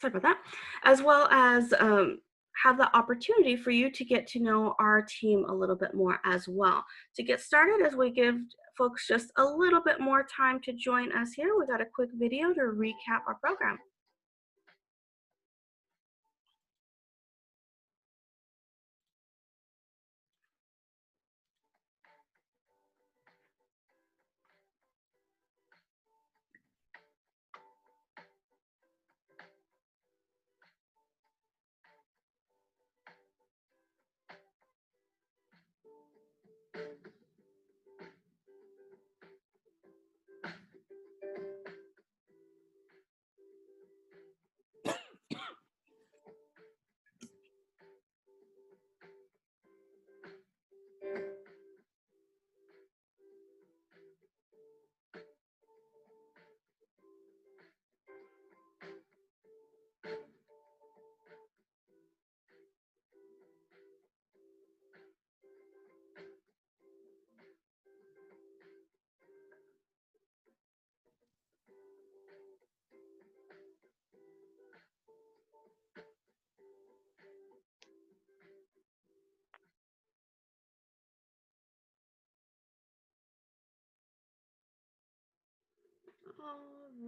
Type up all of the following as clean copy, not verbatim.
sorry about that, as well as have the opportunity for you to get to know our team a little bit more as well. To get started, as we give folks just a little bit more time to join us here, we got a quick video to recap our program.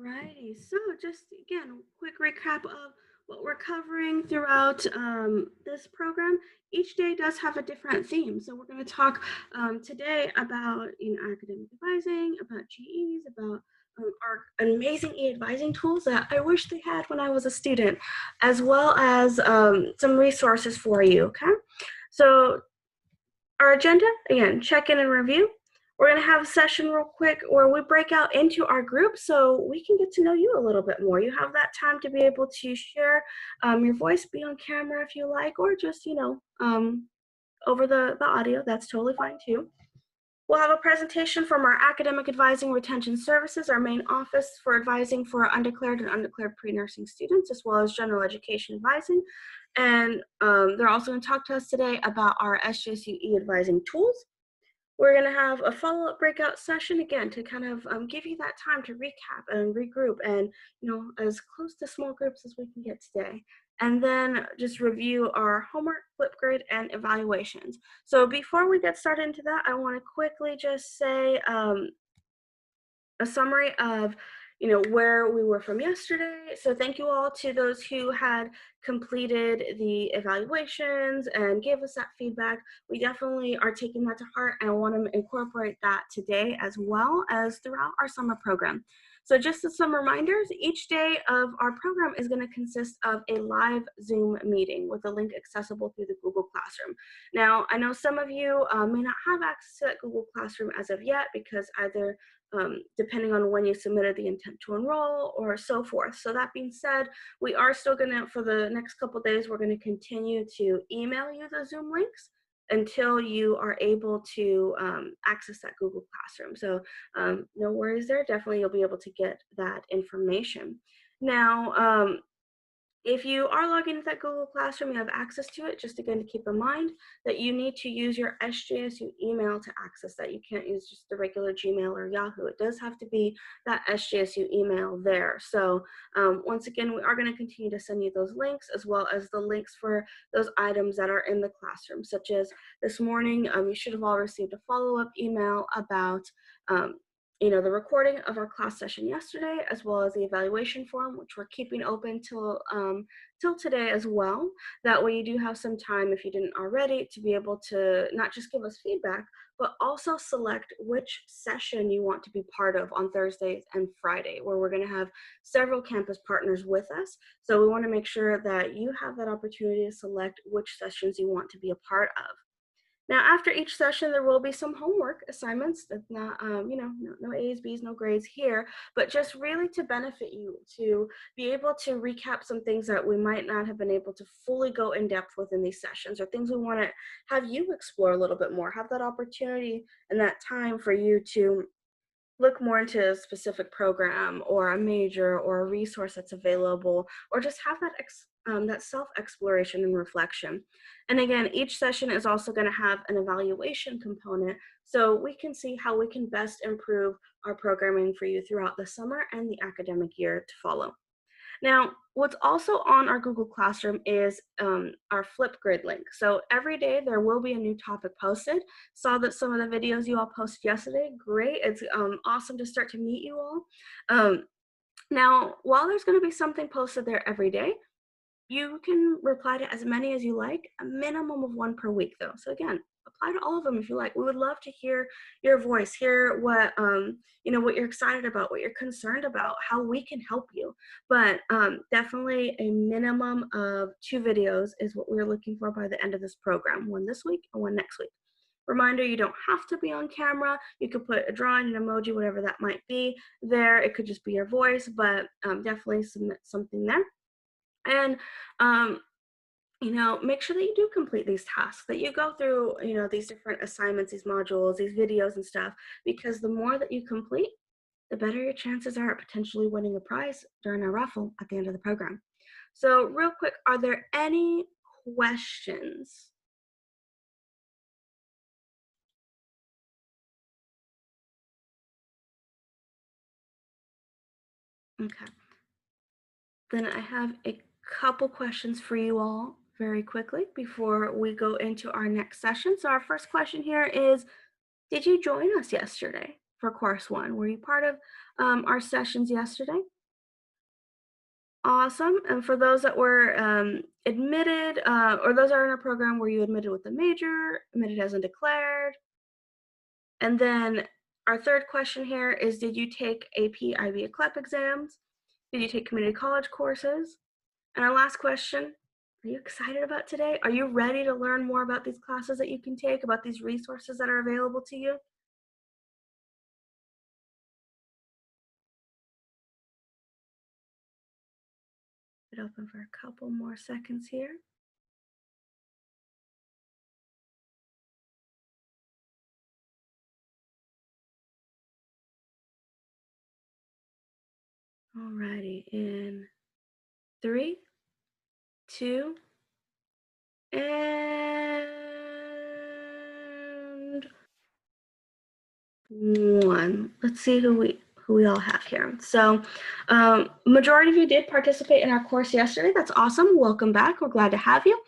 Alrighty, so just again, a quick recap of what we're covering throughout this program. Each day does have a different theme. So we're going to talk today about academic advising, about GEs, about our amazing e-advising tools that I wish they had when I was a student, as well as some resources for you, okay? So our agenda, again, check in and review. We're going to have a session real quick where we break out into our groups so we can get to know you a little bit more. You have that time to be able to share your voice, be on camera if you like, or just, over the audio. That's totally fine too. We'll have a presentation from our Academic Advising Retention Services, our main office for advising for undeclared and undeclared pre-nursing students, as well as general education advising. And they're also going to talk to us today about our SJSU e-advising tools. We're going to have a follow-up breakout session again to kind of give you that time to recap and regroup and, as close to small groups as we can get today. And then just review our homework, Flipgrid, and evaluations. So before we get started into that, I want to quickly just say a summary of where we were from yesterday. So thank you all to those who had completed the evaluations and gave us that feedback. We definitely are taking that to heart and want to incorporate that today as well as throughout our summer program. So just as some reminders, each day of our program is going to consist of a live Zoom meeting with a link accessible through the Google Classroom. Now, I know some of you may not have access to that Google Classroom as of yet because either depending on when you submitted the intent to enroll or so forth. So that being said, we are still gonna, for the next couple days, we're gonna continue to email you the Zoom links until you are able to access that Google Classroom. So no worries there, definitely you'll be able to get that information. Now, if you are logging into that Google Classroom, you have access to it. Just again, to keep in mind that you need to use your SJSU email to access that. You can't use just the regular Gmail or Yahoo. It does have to be that SJSU email there. So once again, we are going to continue to send you those links as well as the links for those items that are in the classroom, such as this morning, you should have all received a follow-up email about the recording of our class session yesterday, as well as the evaluation form, which we're keeping open till today as well. That way you do have some time, if you didn't already, to be able to not just give us feedback, but also select which session you want to be part of on Thursdays and Friday, where we're going to have several campus partners with us. So we want to make sure that you have that opportunity to select which sessions you want to be a part of. Now, after each session, there will be some homework assignments. That's not, no A's, B's, no grades here, but just really to benefit you, to be able to recap some things that we might not have been able to fully go in depth within these sessions, or things we want to have you explore a little bit more, have that opportunity and that time for you to look more into a specific program or a major or a resource that's available, or just have that self-exploration and reflection. And again, each session is also going to have an evaluation component so we can see how we can best improve our programming for you throughout the summer and the academic year to follow. Now, what's also on our Google Classroom is our Flipgrid link. So every day there will be a new topic posted. Saw that some of the videos you all posted yesterday. Great. It's awesome to start to meet you all. Now, while there's going to be something posted there every day, you can reply to as many as you like, a minimum of one per week though. So again, apply to all of them if you like. We would love to hear your voice, hear what what you're excited about, what you're concerned about, how we can help you. But definitely a minimum of 2 videos is what we're looking for by the end of this program. One this week and one next week. Reminder, you don't have to be on camera. You could put a drawing, an emoji, whatever that might be there. It could just be your voice, but definitely submit something there. And make sure that you do complete these tasks, that you go through, these different assignments, these modules, these videos and stuff, because the more that you complete, the better your chances are at potentially winning a prize during our raffle at the end of the program. So real quick, are there any questions? Okay. Then I have a couple questions for you all very quickly before we go into our next session. So our first question here is, did you join us yesterday for course 1? Were you part of our sessions yesterday? Awesome. And for those that were admitted, or those are in our program, were you admitted with a major, admitted as undeclared? And then our third question here is, did you take AP, IB, CLEP exams? Did you take community college courses? And our last question, are you excited about today? Are you ready to learn more about these classes that you can take, about these resources that are available to you? It open for a couple more seconds here. Alrighty, in 3, 2, and 1. Let's see who we all have here. So, majority of you did participate in our course yesterday. That's awesome. Welcome back. We're glad to have you.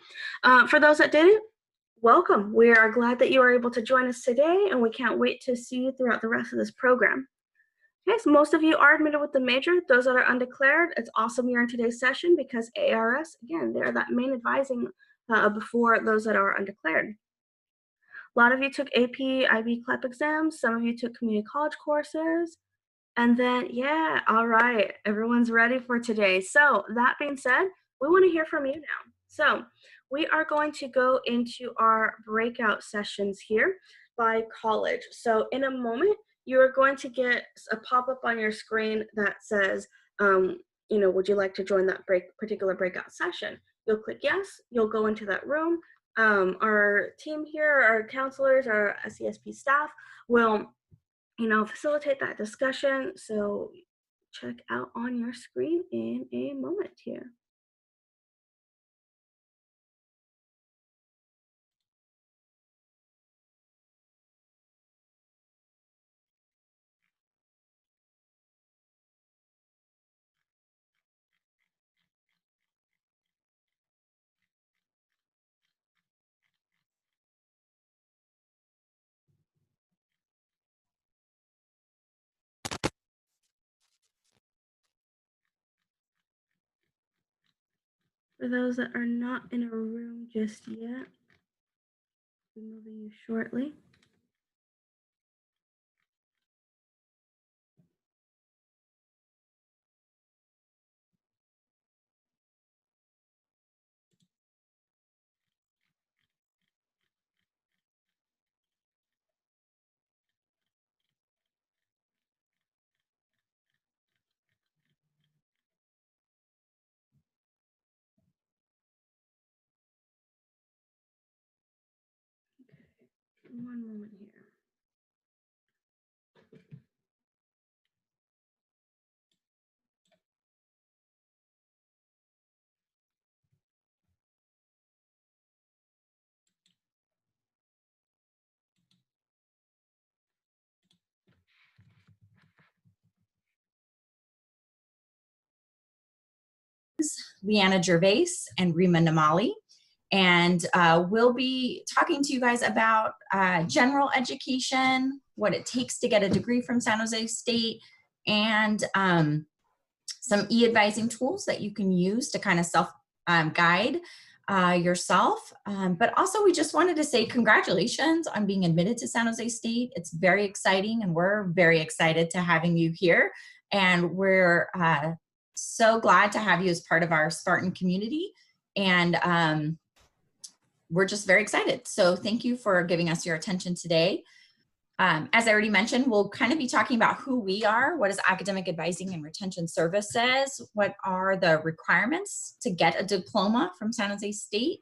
For those that didn't, welcome. We are glad that you are able to join us today, and we can't wait to see you throughout the rest of this program. Okay, so most of you are admitted with the major. Those that are undeclared, it's awesome you're in today's session because ARS, again, they're that main advising before those that are undeclared. A lot of you took AP, IB, CLEP exams. Some of you took community college courses. And then, yeah, all right, everyone's ready for today. So that being said, we want to hear from you now. So we are going to go into our breakout sessions here by college. So in a moment, you're going to get a pop-up on your screen that says, would you like to join that particular breakout session? You'll click yes, you'll go into that room. Our team here, our counselors, our CSP staff will facilitate that discussion. So check out on your screen in a moment here. For those that are not in a room just yet, we'll be moving you shortly. One moment here. Leanna Gervais and Rima Namali. And we'll be talking to you guys about general education, what it takes to get a degree from San Jose State, and some e-advising tools that you can use to kind of self-guide yourself. But also we just wanted to say congratulations on being admitted to San Jose State. It's very exciting, and we're very excited to having you here. And we're so glad to have you as part of our Spartan community. And we're just very excited. So thank you for giving us your attention today. As I already mentioned, we'll kind of be talking about who we are, what is academic advising and retention services, what are the requirements to get a diploma from San Jose State,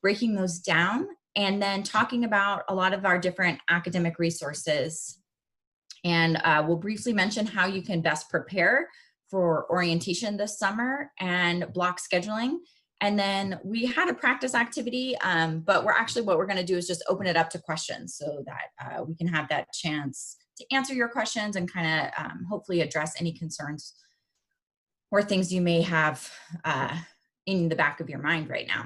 breaking those down, and then talking about a lot of our different academic resources. And we'll briefly mention how you can best prepare for orientation this summer and block scheduling. And then we had a practice activity, but what we're going to do is just open it up to questions so that we can have that chance to answer your questions and kind of hopefully address any concerns or things you may have in the back of your mind right now.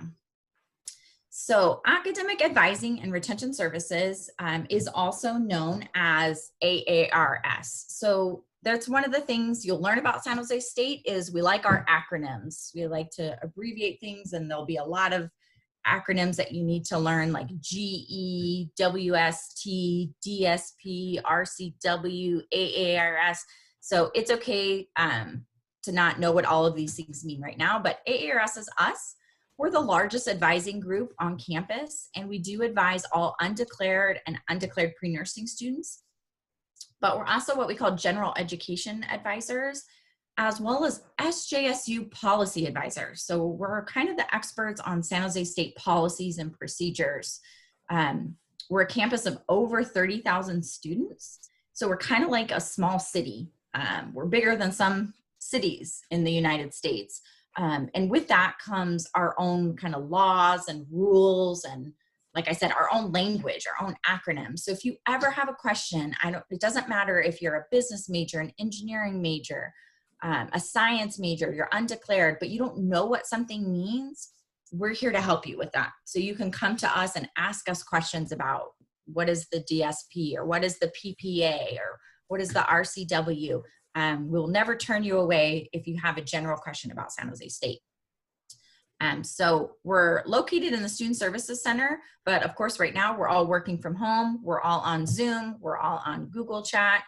So academic advising and retention services is also known as AARS. So that's one of the things you'll learn about San Jose State is we like our acronyms. We like to abbreviate things, and there'll be a lot of acronyms that you need to learn, like GE, WST, DSP, RCW, AARS. So it's okay to not know what all of these things mean right now, but AARS is us. We're the largest advising group on campus, and we do advise all undeclared and undeclared pre-nursing students. But we're also what we call general education advisors, as well as SJSU policy advisors. So we're kind of the experts on San Jose State policies and procedures. We're a campus of over 30,000 students. So we're kind of like a small city. We're bigger than some cities in the United States. And with that comes our own kind of laws and rules and, like I said, our own language, our own acronyms. So if you ever have a question, it doesn't matter if you're a business major, an engineering major, a science major, you're undeclared, but you don't know what something means, we're here to help you with that. So you can come to us and ask us questions about what is the DSP or what is the PPA or what is the RCW. We'll never turn you away if you have a general question about San Jose State. So we're located in the Student Services Center, but of course right now we're all working from home. We're all on Zoom. We're all on Google Chat.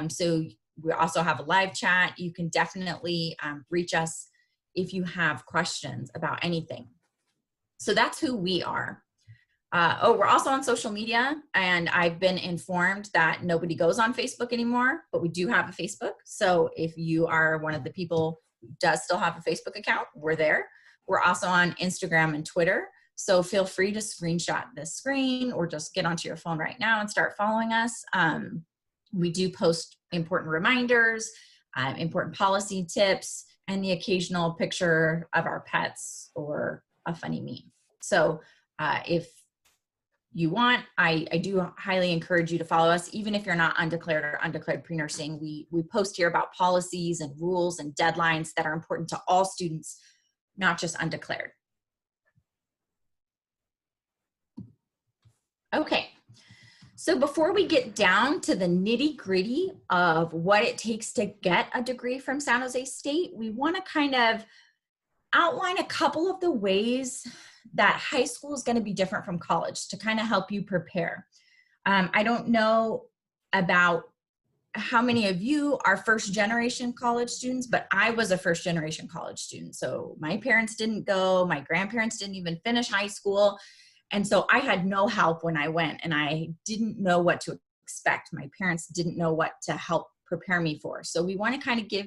So we also have a live chat. You can definitely reach us if you have questions about anything. So that's who we are. We're also on social media, and I've been informed that nobody goes on Facebook anymore, but we do have a Facebook. So if you are one of the people who does still have a Facebook account, we're there. We're also on Instagram and Twitter. So feel free to screenshot this screen or just get onto your phone right now and start following us. We do post important reminders, important policy tips, and the occasional picture of our pets or a funny meme. So if you want, I do highly encourage you to follow us, even if you're not undeclared or undeclared pre-nursing. We post here about policies and rules and deadlines that are important to all students, not just undeclared. Okay, so before we get down to the nitty-gritty of what it takes to get a degree from San Jose State, we want to kind of outline a couple of the ways that high school is going to be different from college to kind of help you prepare. I don't know about how many of you are first generation college students, but I was a first generation college student. So my parents didn't go, my grandparents didn't even finish high school. And so I had no help when I went, and I didn't know what to expect. My parents didn't know what to help prepare me for. So we want to kind of give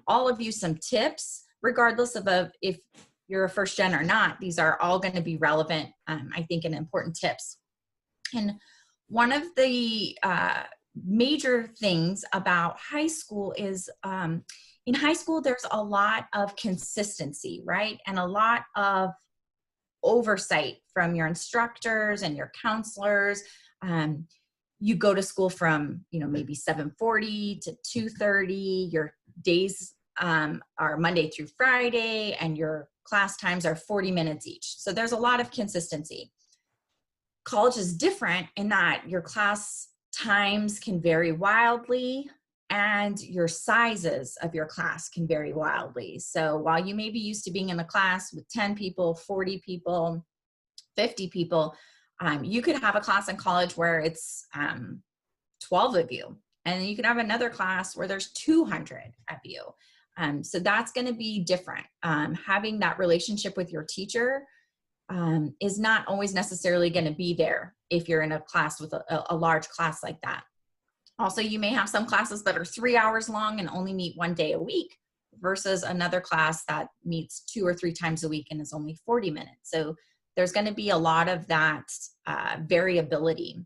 all of you some tips, regardless of if you're a first gen or not. These are all going to be relevant, I think, and important tips. And one of the major things about high school is in high school, there's a lot of consistency, right? And a lot of oversight from your instructors and your counselors. You go to school from, maybe 7:40 to 2:30. Your days are Monday through Friday, and your class times are 40 minutes each. So there's a lot of consistency. College is different in that your class times can vary wildly, and your sizes of your class can vary wildly. So while you may be used to being in a class with 10 people, 40 people, 50 people, you could have a class in college where it's 12 of you, and you can have another class where there's 200 of you. So that's going to be different. Having that relationship with your teacher is not always necessarily going to be there if you're in a class with a large class like that. Also, you may have some classes that are 3 hours long and only meet 1 day a week versus another class that meets 2 or 3 times a week and is only 40 minutes. So there's going to be a lot of that variability.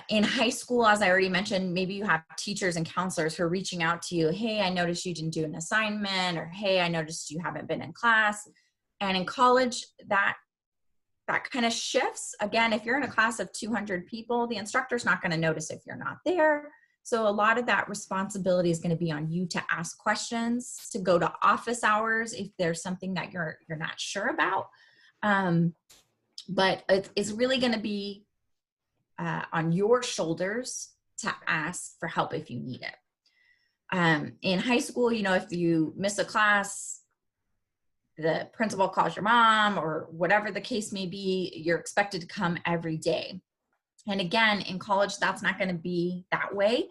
In high school, as I already mentioned, maybe you have teachers and counselors who are reaching out to you. Hey, I noticed you didn't do an assignment, or hey, I noticed you haven't been in class. And in college, that kind of shifts. Again, if you're in a class of 200 people, the instructor's not going to notice if you're not there. So a lot of that responsibility is going to be on you to ask questions, to go to office hours if there's something that you're not sure about. But it's really going to be on your shoulders to ask for help if you need it. In high school, if you miss a class, the principal calls your mom, or whatever the case may be, you're expected to come every day. And again, in college, that's not going to be that way.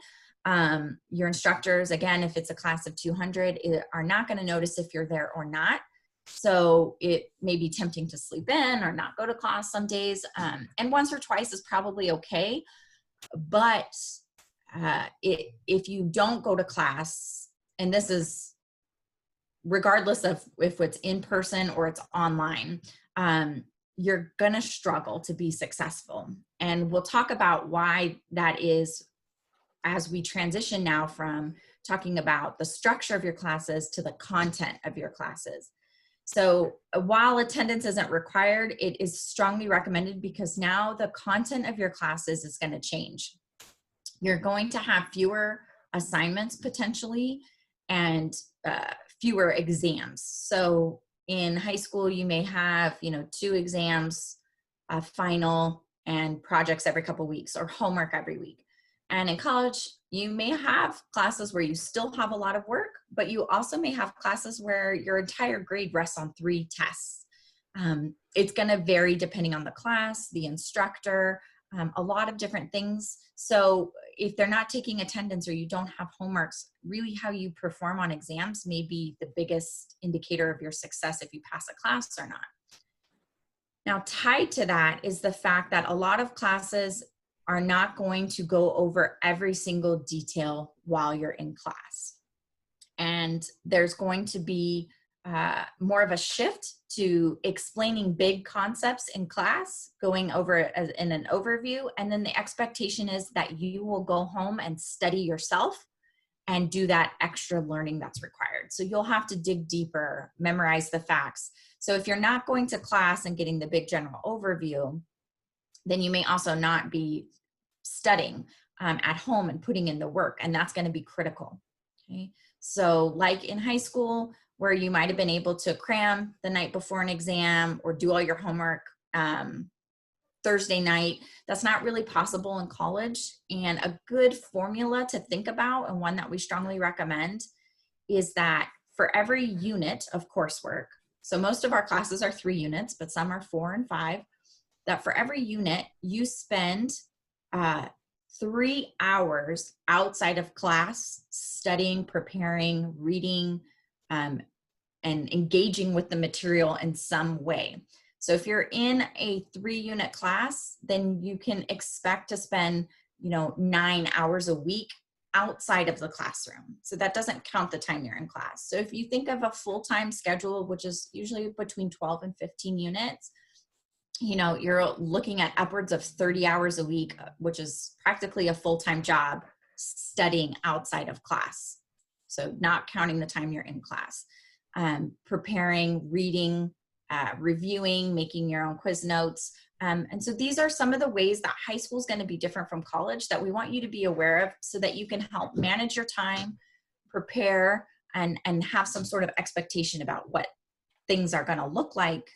Your instructors, again, if it's a class of 200, are not going to notice if you're there or not. So it may be tempting to sleep in or not go to class some days. And once or twice is probably okay. But if you don't go to class, and this is regardless of if it's in person or it's online, you're going to struggle to be successful. And we'll talk about why that is as we transition now from talking about the structure of your classes to the content of your classes. So while attendance isn't required, it is strongly recommended because now the content of your classes is going to change. You're going to have fewer assignments potentially, and fewer exams. So in high school, you may have, 2 exams, a final, and projects every couple of weeks, or homework every week. And in college, you may have classes where you still have a lot of work, but you also may have classes where your entire grade rests on 3 tests. It's going to vary depending on the class, the instructor, a lot of different things. So if they're not taking attendance or you don't have homeworks, really how you perform on exams may be the biggest indicator of your success if you pass a class or not. Now, tied to that is the fact that a lot of classes are not going to go over every single detail while you're in class. And there's going to be more of a shift to explaining big concepts in class, going over it as in an overview. And then the expectation is that you will go home and study yourself and do that extra learning that's required. So you'll have to dig deeper, memorize the facts. So if you're not going to class and getting the big general overview, then you may also not be studying at home and putting in the work, and that's going to be critical. Okay, so like in high school, where you might have been able to cram the night before an exam or do all your homework Thursday night, that's not really possible in college. And a good formula to think about, and one that we strongly recommend, is that for every unit of coursework, so most of our classes are 3 units, but some are 4 and 5, that for every unit, you spend 3 hours outside of class studying, preparing, reading, and engaging with the material in some way. So if you're in a 3-unit class, then you can expect to spend, 9 hours a week outside of the classroom. So that doesn't count the time you're in class. So if you think of a full-time schedule, which is usually between 12 and 15 units, you're looking at upwards of 30 hours a week, which is practically a full-time job studying outside of class. So not counting the time you're in class. Preparing, reading, reviewing, making your own quiz notes. And so these are some of the ways that high school is going to be different from college that we want you to be aware of so that you can help manage your time, prepare and have some sort of expectation about what things are going to look like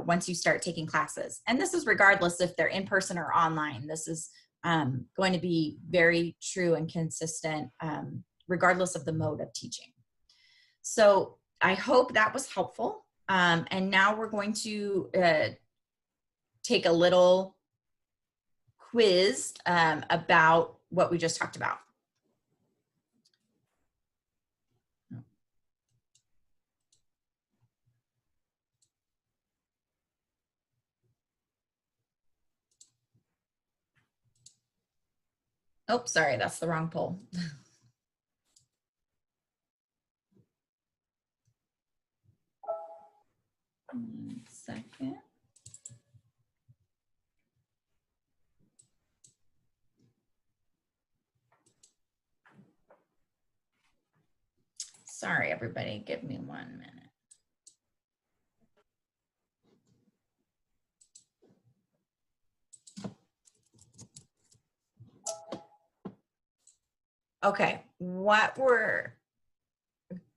once you start taking classes. And this is regardless if they're in person or online. This is going to be very true and consistent regardless of the mode of teaching. So I hope that was helpful. And now we're going to take a little quiz about what we just talked about. Oh, sorry, that's the wrong poll. 1 second. Sorry, everybody, give me 1 minute. Okay, what we're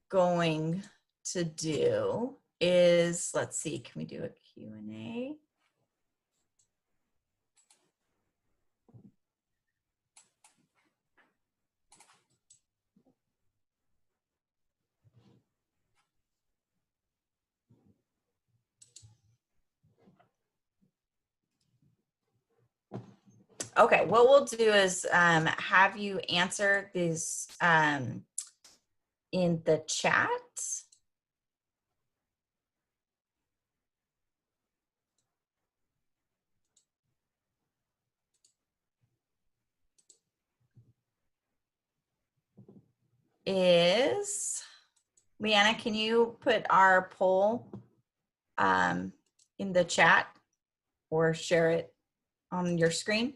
going to do is, let's see, can we do a Q&A? Okay, what we'll do is have you answer these in the chat. Is, Leanna, can you put our poll in the chat or share it on your screen?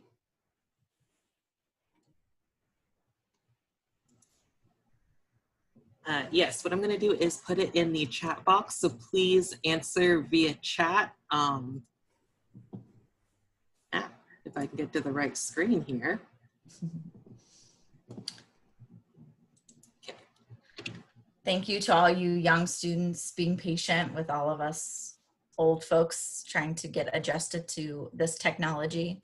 Yes, what I'm going to do is put it in the chat box. So please answer via chat. If I can get to the right screen here. Okay. Thank you to all you young students being patient with all of us old folks trying to get adjusted to this technology.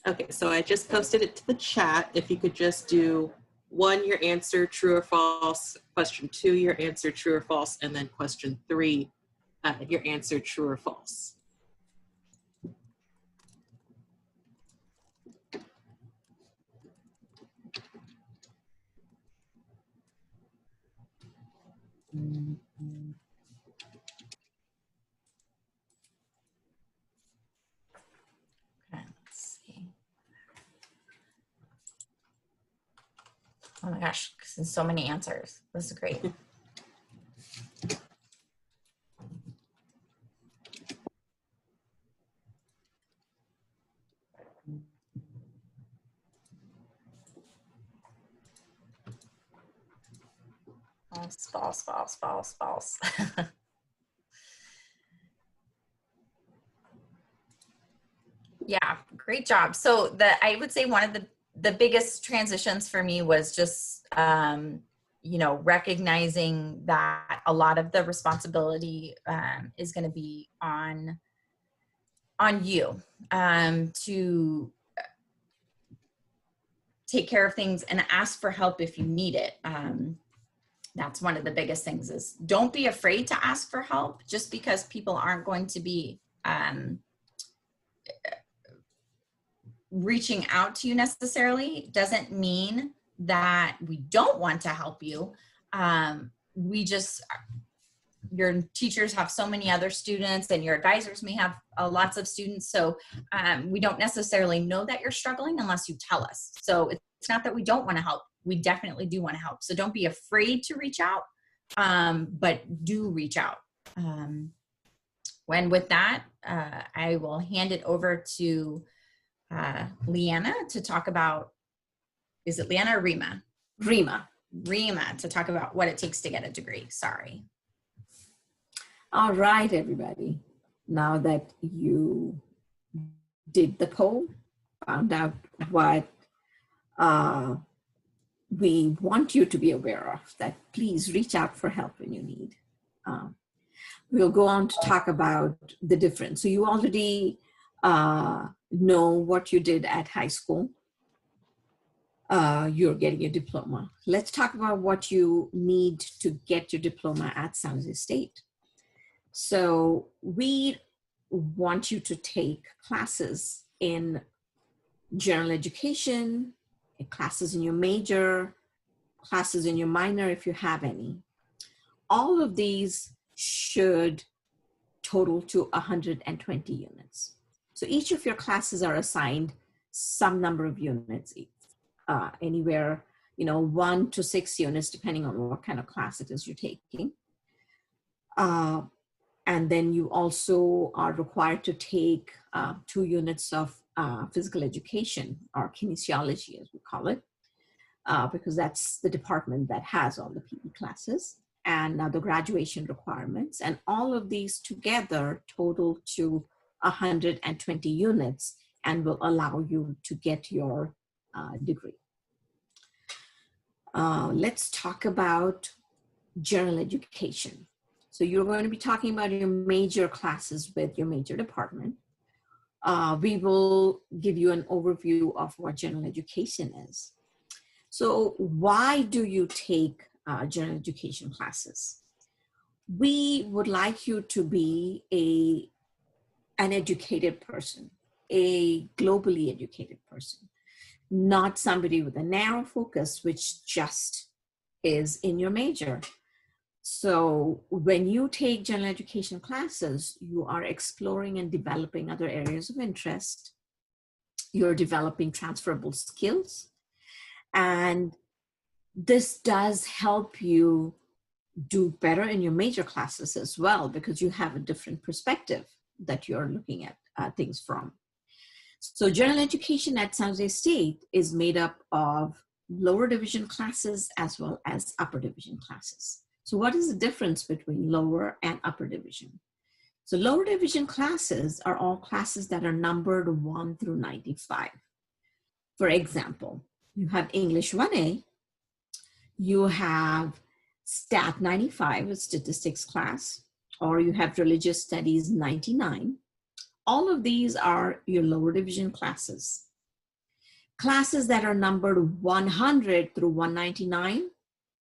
Okay, so I just posted it to the chat. If you could just do 1, your answer, true or false, question 2, your answer, true or false, and then question 3, your answer, true or false. Okay, let's see. Oh my gosh, so many answers. This is great. False, false, false, false, false. Yeah, great job. So I would say one of the biggest transitions for me was just, you know, recognizing that a lot of the responsibility is going to be on you to take care of things and ask for help if you need it. That's one of the biggest things is don't be afraid to ask for help just because people aren't going to be reaching out to you necessarily doesn't mean that we don't want to help you. Your teachers have so many other students and your advisors may have lots of students. So we don't necessarily know that you're struggling unless you tell us. So it's not that we don't want to help. We definitely do want to help. So don't be afraid to reach out, but do reach out. When with that, I will hand it over to Leanna to talk about Is it Leanna or Rima? Rima. Rima, to talk about what it takes to get a degree. Sorry. All right, everybody. Now that you did the poll, found out what we want you to be aware of, that please reach out for help when you need. We'll go on to talk about the difference. So you already know what you did at high school. You're getting a diploma. Let's talk about what you need to get your diploma at San Jose State. So we want you to take classes in general education, classes in your major, classes in your minor if you have any. All of these should total to 120 units. So each of your classes are assigned some number of units, anywhere, 1 to 6 units, depending on what kind of class it is you're taking. And then you also are required to take 2 units of physical education, or kinesiology as we call it, because that's the department that has all the PE classes and the graduation requirements. And all of these together total to 120 units and will allow you to get your degree. Let's talk about general education. So you're going to be talking about your major classes with your major department. We will give you an overview of what general education is. So why do you take general education classes? We would like you to be an educated person, a globally educated person, not somebody with a narrow focus, which just is in your major. So when you take general education classes, you are exploring and developing other areas of interest. You're developing transferable skills. And this does help you do better in your major classes as well, because you have a different perspective that you're looking at things from. So general education at San Jose State is made up of lower division classes as well as upper division classes. So what is the difference between lower and upper division? So lower division classes are all classes that are numbered 1 through 95. For example, you have English 1A, you have Stat 95, a statistics class, or you have Religious Studies 99. All of these are your lower division classes. Classes that are numbered 100 through 199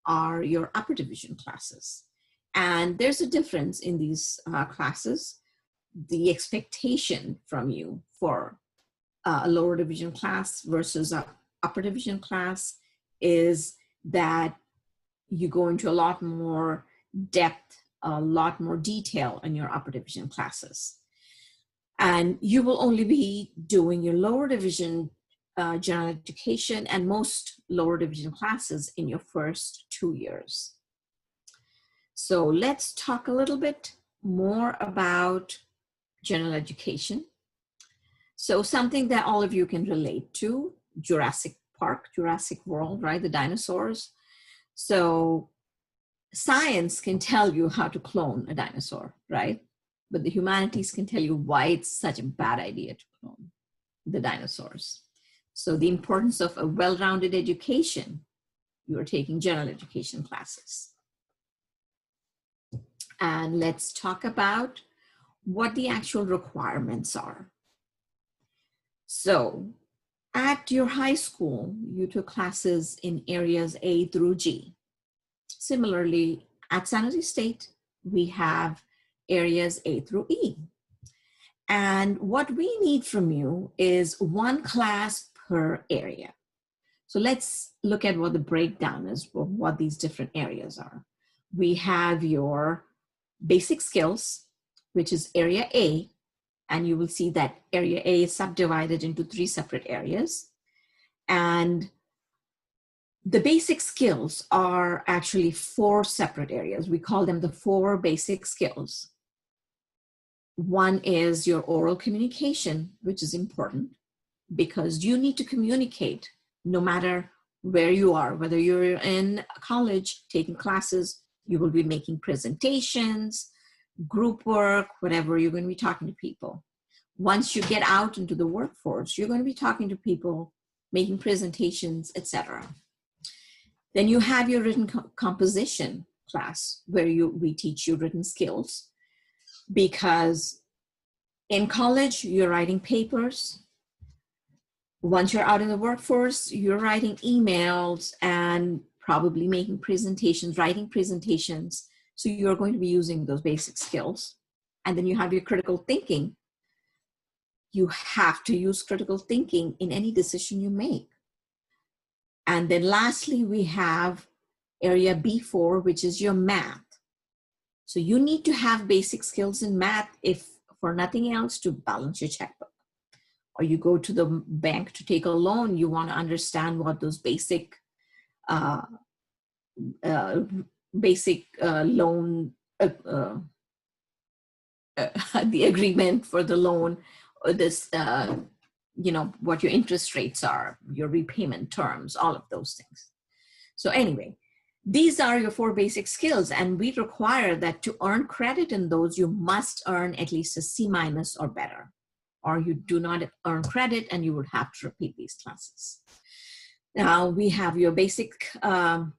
are your upper division classes. And there's a difference in these classes. The expectation from you for a lower division class versus an upper division class is that you go into a lot more depth, a lot more detail in your upper division classes. And you will only be doing your lower division general education and most lower division classes in your first 2 years. So let's talk a little bit more about general education. So something that all of you can relate to, Jurassic Park, Jurassic World, right? The dinosaurs. So science can tell you how to clone a dinosaur, right? But the humanities can tell you why it's such a bad idea to clone the dinosaurs. So the importance of a well-rounded education, you are taking general education classes. And let's talk about what the actual requirements are. So at your high school, you took classes in areas A through G. Similarly, at San Jose State, we have areas A through E. And what we need from you is 1 class per area. So let's look at what the breakdown is of what these different areas are. We have your basic skills, which is area A, and you will see that area A is subdivided into 3 separate areas. And the basic skills are actually 4 separate areas. We call them the 4 basic skills. One is your oral communication, which is important because you need to communicate no matter where you are, whether you're in college taking classes, you will be making presentations, group work, whatever, you're going to be talking to people. Once you get out into the workforce, you're going to be talking to people, making presentations, etc. Then you have your written composition class where we teach you written skills, because in college, you're writing papers. Once you're out in the workforce, you're writing emails and probably making presentations, writing presentations. So you're going to be using those basic skills. And then you have your critical thinking. You have to use critical thinking in any decision you make. And then lastly, we have area B4, which is your math. So you need to have basic skills in math, if for nothing else, to balance your checkbook. Or you go to the bank to take a loan, you want to understand what those basic loan, the agreement for the loan, or this, what your interest rates are, your repayment terms, all of those things. So anyway, these are your 4 basic skills, and we require that to earn credit in those, you must earn at least a C- or better, or you do not earn credit and you would have to repeat these classes. Now we have your basic the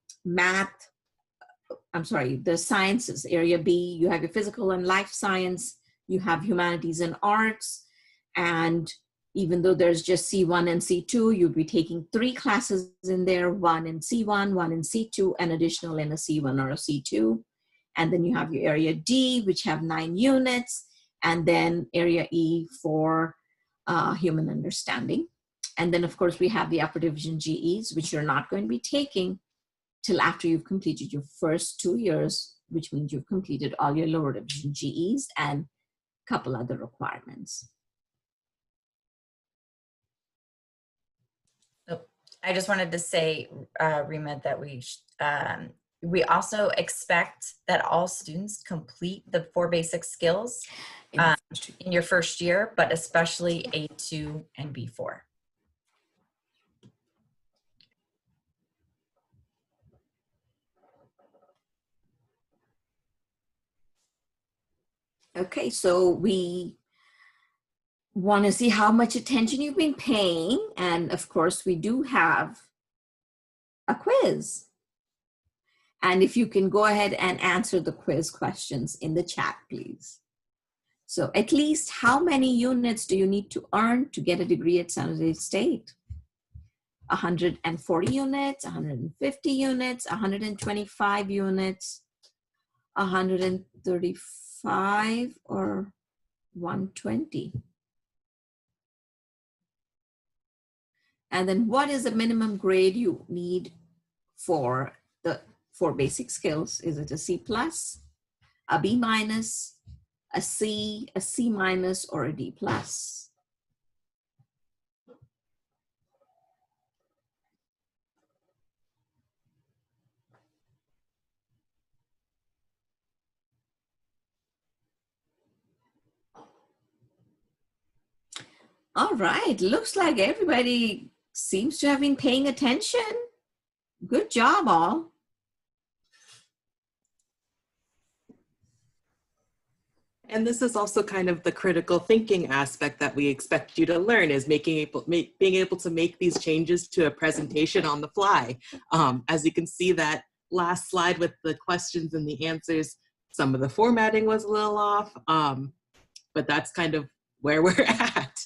sciences, area B. You have your physical and life science, you have humanities and arts, and even though there's just C1 and C2, you'll be taking 3 classes in there, 1 in C1, 1 in C2, and additional in a C1 or a C2. And then you have your area D, which have 9 units, and then area E for human understanding. And then of course we have the upper division GEs, which you're not going to be taking till after you've completed your first 2 years, which means you've completed all your lower division GEs and a couple other requirements. I just wanted to say, Rima, that we also expect that all students complete the 4 basic skills in your first year, but especially A2 and B4. Okay, so we want to see how much attention you've been paying. And of course, we do have a quiz. And if you can go ahead and answer the quiz questions in the chat, please. So at least how many units do you need to earn to get a degree at San Jose State? 140 units, 150 units, 125 units, 135, or 120? And then what is the minimum grade you need for the 4 basic skills? Is it a C+, a B-, a C, a C-, or a D+? All right, looks like everybody seems to have been paying attention. Good job, all. And this is also kind of the critical thinking aspect that we expect you to learn, is being able to make these changes to a presentation on the fly. As you can see, that last slide with the questions and the answers, some of the formatting was a little off, but that's kind of where we're at.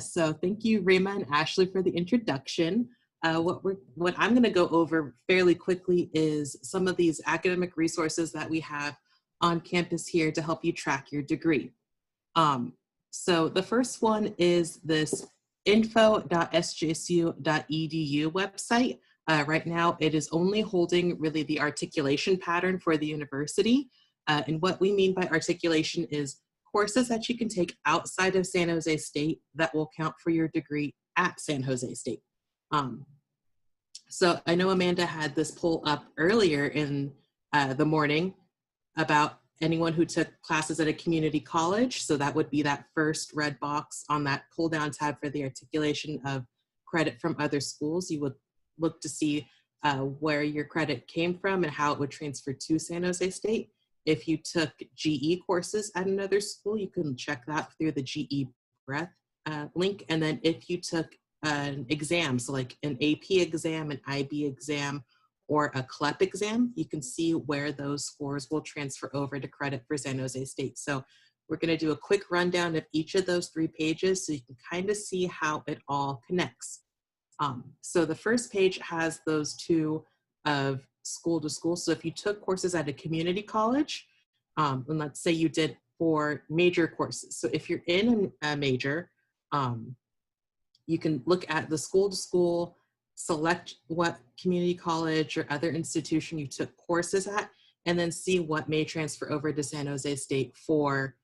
So thank you, Rima and Ashley, for the introduction. What I'm going to go over fairly quickly is some of these academic resources that we have on campus here to help you track your degree. So the first one is this info.sjsu.edu website. Right now, it is only holding really the articulation pattern for the university. And what we mean by articulation is courses that you can take outside of San Jose State that will count for your degree at San Jose State. So I know Amanda had this poll up earlier in the morning about anyone who took classes at a community college. So that would be that first red box on that pull down tab for the articulation of credit from other schools. You would look to see where your credit came from and how it would transfer to San Jose State. If you took GE courses at another school, you can check that through the GE Breath link. And then if you took an exam, so like an AP exam, an IB exam, or a CLEP exam, you can see where those scores will transfer over to credit for San Jose State. So we're going to do a quick rundown of each of those 3 pages so you can kind of see how it all connects. So the first page has those 2 of school to school. So if you took courses at a community college, and let's say you did 4 major courses. So if you're in a major, you can look at the school to school, select what community college or other institution you took courses at, and then see what may transfer over to San Jose State for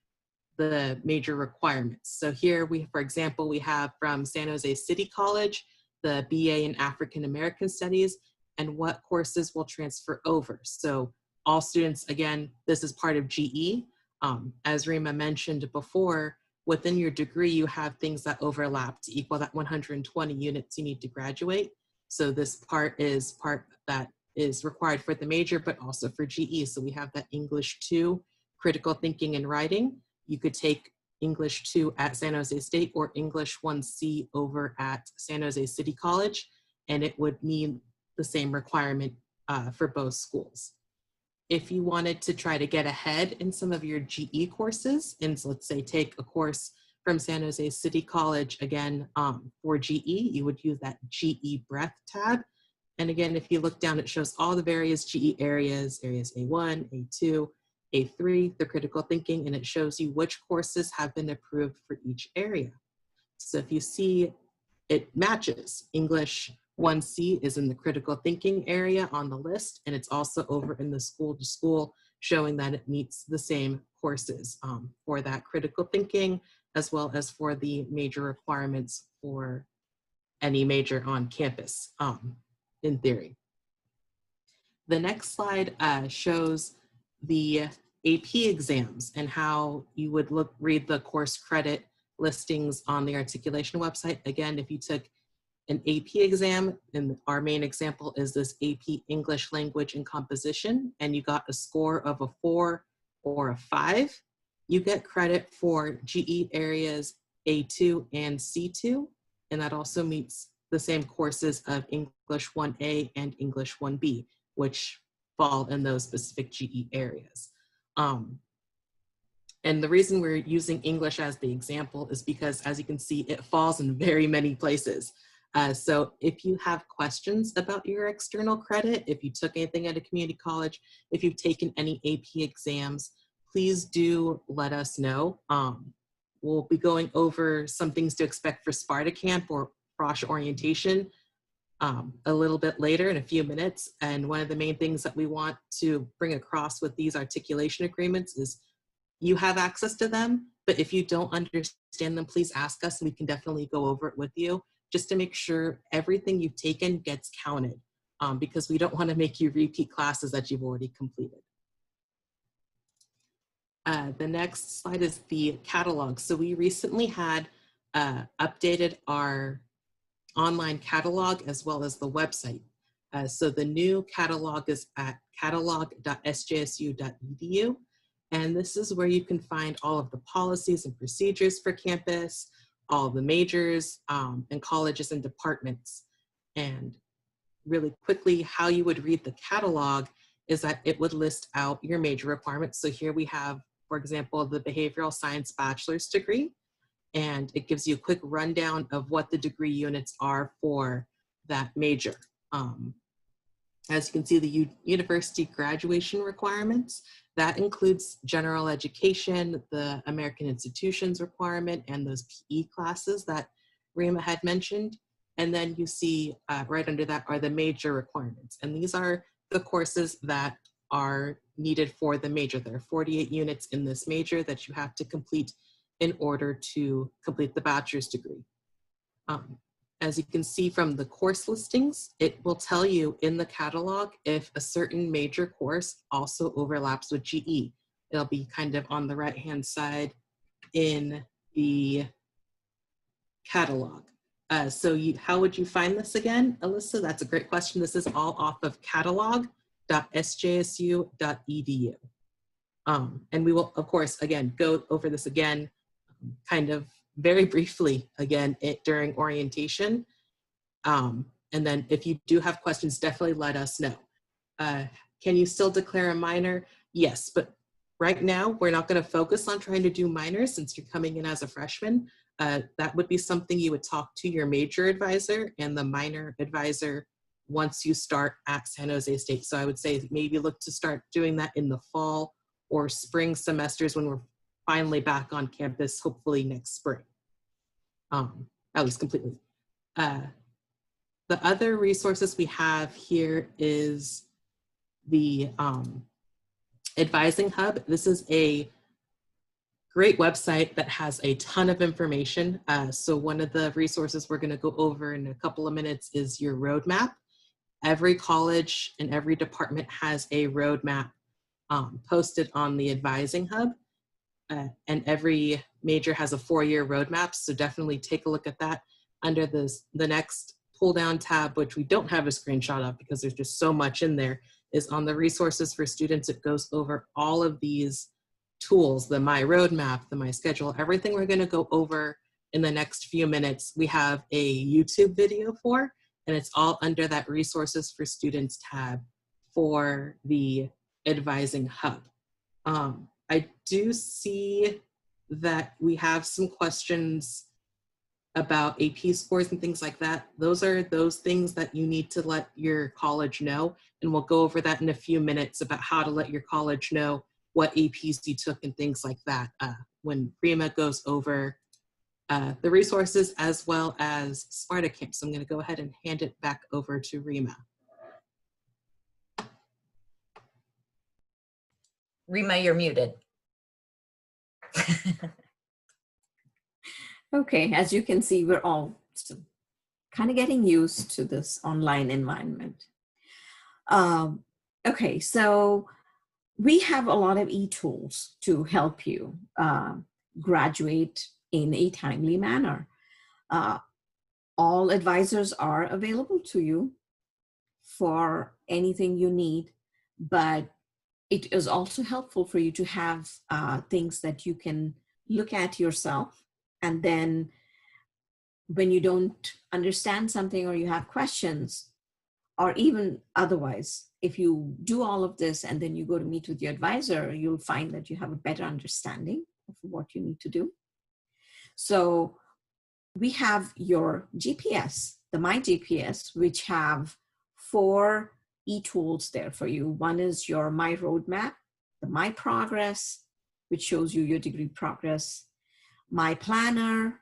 the major requirements. So here we, for example, we have from San Jose City College, the BA in African American Studies, and what courses will transfer over. So all students, again, this is part of GE. As Rima mentioned before, within your degree, you have things that overlap to equal that 120 units you need to graduate. So this part that is required for the major, but also for GE. So we have that English 2, critical thinking and writing. You could take English 2 at San Jose State or English 1C over at San Jose City College, and it would mean the same requirement for both schools. If you wanted to try to get ahead in some of your GE courses, and so let's say take a course from San Jose City College, again, for GE, you would use that GE Breath tab. And again, if you look down, it shows all the various GE areas A1, A2, A3, the critical thinking, and it shows you which courses have been approved for each area. So if you see it matches, English 1C is in the critical thinking area on the list, and it's also over in the school to school, showing that it meets the same courses for that critical thinking, as well as for the major requirements for any major on campus, in theory. The next slide shows the AP exams and how you would read the course credit listings on the articulation website. Again, if you took an AP exam, and our main example is this AP English Language and Composition, and you got a score of a 4 or a 5, you get credit for GE areas A2 and C2, and that also meets the same courses of English 1A and English 1B, which fall in those specific GE areas. And the reason we're using English as the example is because, as you can see, it falls in very many places. So if you have questions about your external credit, if you took anything at a community college, if you've taken any AP exams, please do let us know. We'll be going over some things to expect for Sparta Camp or Frosh orientation a little bit later in a few minutes. And one of the main things that we want to bring across with these articulation agreements is you have access to them, but if you don't understand them, please ask us and we can definitely go over it with you, just to make sure everything you've taken gets counted, because we don't want to make you repeat classes that you've already completed. The next slide is the catalog. So we recently had updated our online catalog as well as the website. So the new catalog is at catalog.sjsu.edu. And this is where you can find all of the policies and procedures for campus, all the majors and colleges and departments. And really quickly, how you would read the catalog is that it would list out your major requirements. So here we have, for example, the behavioral science bachelor's degree, and it gives you a quick rundown of what the degree units are for that major. As you can see, the university graduation requirements, that includes general education, the American institutions requirement, and those PE classes that Rima had mentioned. And then you see right under that are the major requirements. And these are the courses that are needed for the major. There are 48 units in this major that you have to complete in order to complete the bachelor's degree. As you can see from the course listings, it will tell you in the catalog if a certain major course also overlaps with GE. It'll be kind of on the right-hand side in the catalog. How would you find this again, Alyssa? That's a great question. This is all off of catalog.sjsu.edu. And we will, of course, again, go over this again, kind of very briefly again during orientation. And then if you do have questions, definitely let us know. Can you still declare a minor? Yes, but right now we're not going to focus on trying to do minors since you're coming in as a freshman. That would be something you would talk to your major advisor and the minor advisor once you start at San Jose State. So I would say maybe look to start doing that in the fall or spring semesters when we're finally back on campus, hopefully next spring, at least completely. The other resources we have here is the Advising Hub. This is a great website that has a ton of information. So one of the resources we're going to go over in a couple of minutes is your roadmap. Every college and every department has a roadmap posted on the Advising Hub. And every major has a 4-year roadmap. So definitely take a look at that. Under the next pull down tab, which we don't have a screenshot of because there's just so much in there, is on the resources for students. It goes over all of these tools, the My Roadmap, the My Schedule, everything we're going to go over in the next few minutes. We have a YouTube video for, and it's all under that Resources for Students tab for the Advising Hub. I do see that we have some questions about AP scores and things like that. Those are those things that you need to let your college know. And we'll go over that in a few minutes about how to let your college know what APs you took and things like that when Rima goes over the resources as well as Sparta Camp. So I'm going to go ahead and hand it back over to Rima. Rima, you're muted. Okay, as you can see, we're all still kind of getting used to this online environment. Okay, so we have a lot of e-tools to help you graduate in a timely manner. All advisors are available to you for anything you need, but it is also helpful for you to have things that you can look at yourself. And then when you don't understand something or you have questions, or even otherwise, if you do all of this and then you go to meet with your advisor, you'll find that you have a better understanding of what you need to do. So we have your GPS, the My GPS, which have 4 e-tools there for you. One is your My Roadmap, the My Progress, which shows you your degree progress, My Planner,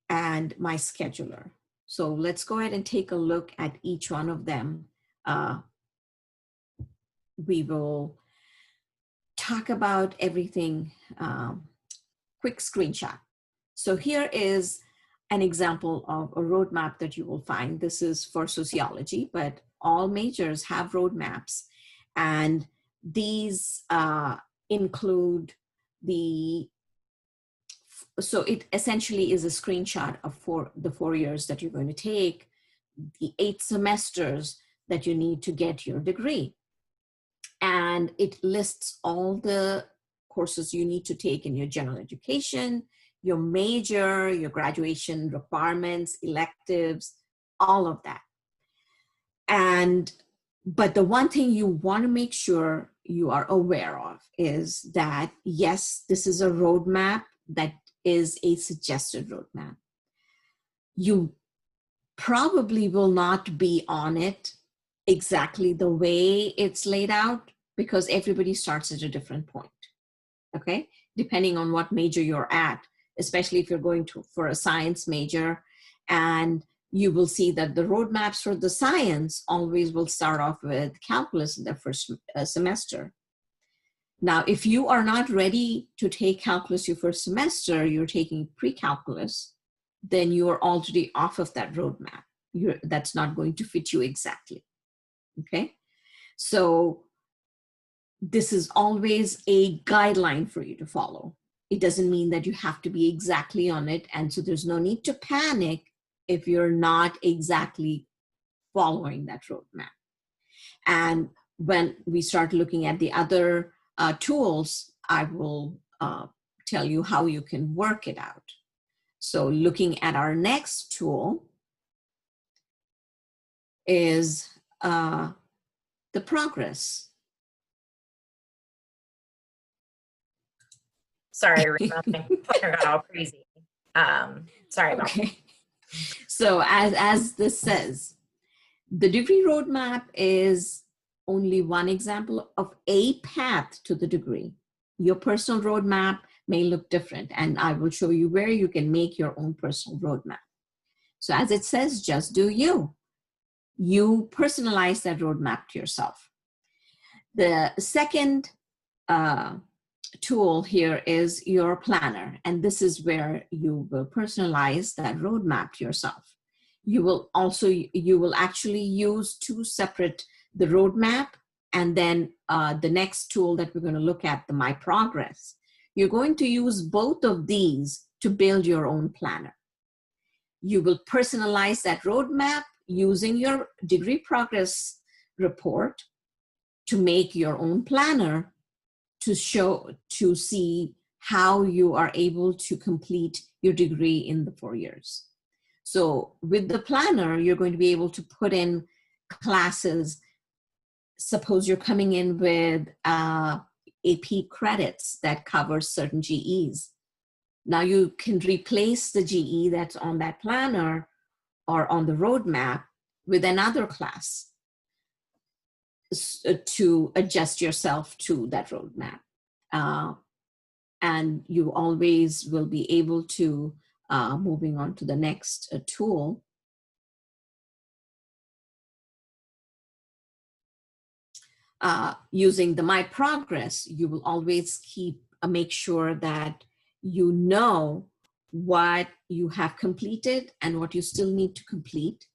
and My Scheduler. So let's go ahead and take a look at each one of them. We will talk about everything, quick screenshot. So here is an example of a roadmap that you will find. This is for sociology, but all majors have roadmaps. And these include so it essentially is a screenshot of the 4 years that you're going to take, the 8 semesters that you need to get your degree. And it lists all the courses you need to take in your general education, your major, your graduation requirements, electives, all of that. But the one thing you want to make sure you are aware of is that, yes, this is a roadmap that is a suggested roadmap. You probably will not be on it exactly the way it's laid out because everybody starts at a different point, okay? Depending on what major you're at, especially if you're going for a science major, and you will see that the roadmaps for the science always will start off with calculus in the first semester. Now, if you are not ready to take calculus your first semester, you're taking pre-calculus, then you are already off of that roadmap. That's not going to fit you exactly, okay? So this is always a guideline for you to follow. It doesn't mean that you have to be exactly on it. And so there's no need to panic if you're not exactly following that roadmap. And when we start looking at the other tools, I will tell you how you can work it out. So looking at our next tool is the progress. Sorry, Rima, my pointer got all crazy. Sorry about that. Okay. So as this says, the degree roadmap is only one example of a path to the degree. Your personal roadmap may look different, and I will show you where you can make your own personal roadmap. So as it says, just do you. You personalize that roadmap to yourself. The second tool here is your planner, and this is where you will personalize that roadmap to yourself. You will actually use two separate, the roadmap and then the next tool that we're going to look at, the My Progress. You're going to use both of these to build your own planner. You will personalize that roadmap using your degree progress report to make your own planner to see how you are able to complete your degree in the 4 years. So with the planner, you're going to be able to put in classes. Suppose you're coming in with AP credits that cover certain GEs. Now you can replace the GE that's on that planner or on the roadmap with another class to adjust yourself to that roadmap. And you always will be able to, moving on to the next tool, using the My Progress, you will always make sure that you know what you have completed and what you still need to complete.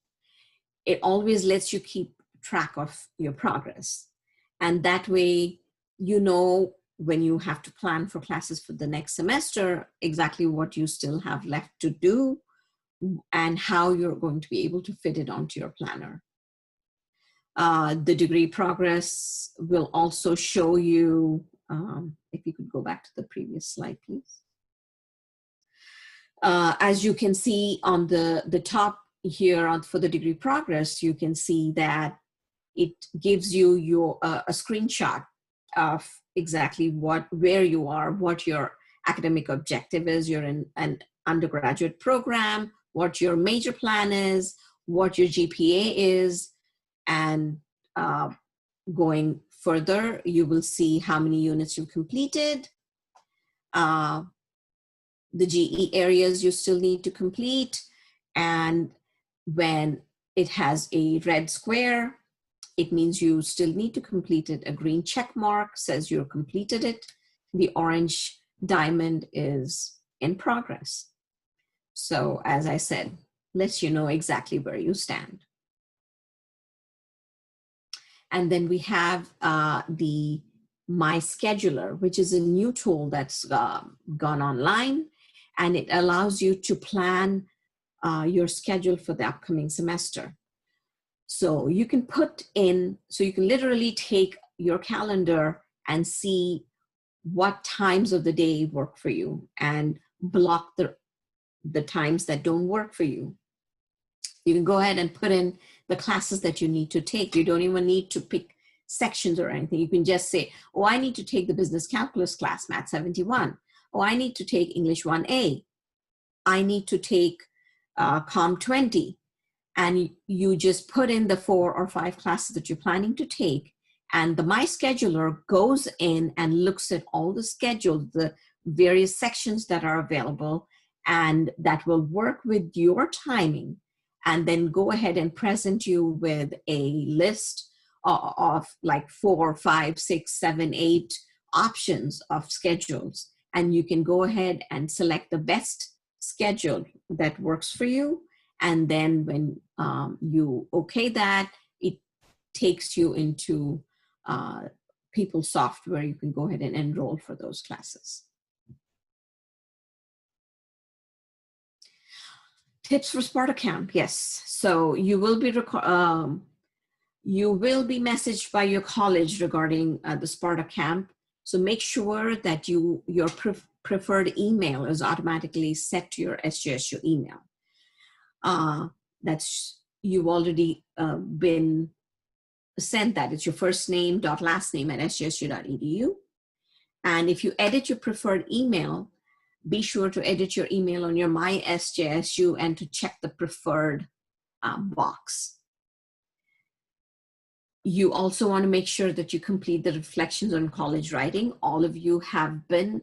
It always lets you keep track of your progress. And that way, you know when you have to plan for classes for the next semester, exactly what you still have left to do and how you're going to be able to fit it onto your planner. The degree progress will also show you, if you could go back to the previous slide, please. As you can see on the top here for the degree progress, you can see that it gives you a screenshot of exactly where you are, what your academic objective is. You're in an undergraduate program, what your major plan is, what your GPA is, and going further, you will see how many units you've completed, the GE areas you still need to complete, and when it has a red square, it means you still need to complete it. A green check mark says you've completed it. The orange diamond is in progress. So as I said, lets you know exactly where you stand. And then we have the My Scheduler, which is a new tool that's gone online, and it allows you to plan your schedule for the upcoming semester. So you can you can literally take your calendar and see what times of the day work for you and block the times that don't work for you. You can go ahead and put in the classes that you need to take. You don't even need to pick sections or anything. You can just say, oh, I need to take the business calculus class, Math 71. Oh, I need to take English 1A. I need to take Com 20. And you just put in the 4 or 5 classes that you're planning to take. And the My Scheduler goes in and looks at all the schedules, the various sections that are available, and that will work with your timing, and then go ahead and present you with a list of like 4, 5, 6, 7, 8 options of schedules. And you can go ahead and select the best schedule that works for you. And then when you okay that, it takes you into PeopleSoft, where you can go ahead and enroll for those classes. Tips for Sparta Camp, yes. So you will be messaged by your college regarding the Sparta Camp. So make sure that your preferred email is automatically set to your SJSU email. You've already been sent that. It's your first name dot last name at sjsu.edu. And if you edit your preferred email, be sure to edit your email on your My SJSU and to check the preferred box. You also want to make sure that you complete the reflections on college writing. All of you have been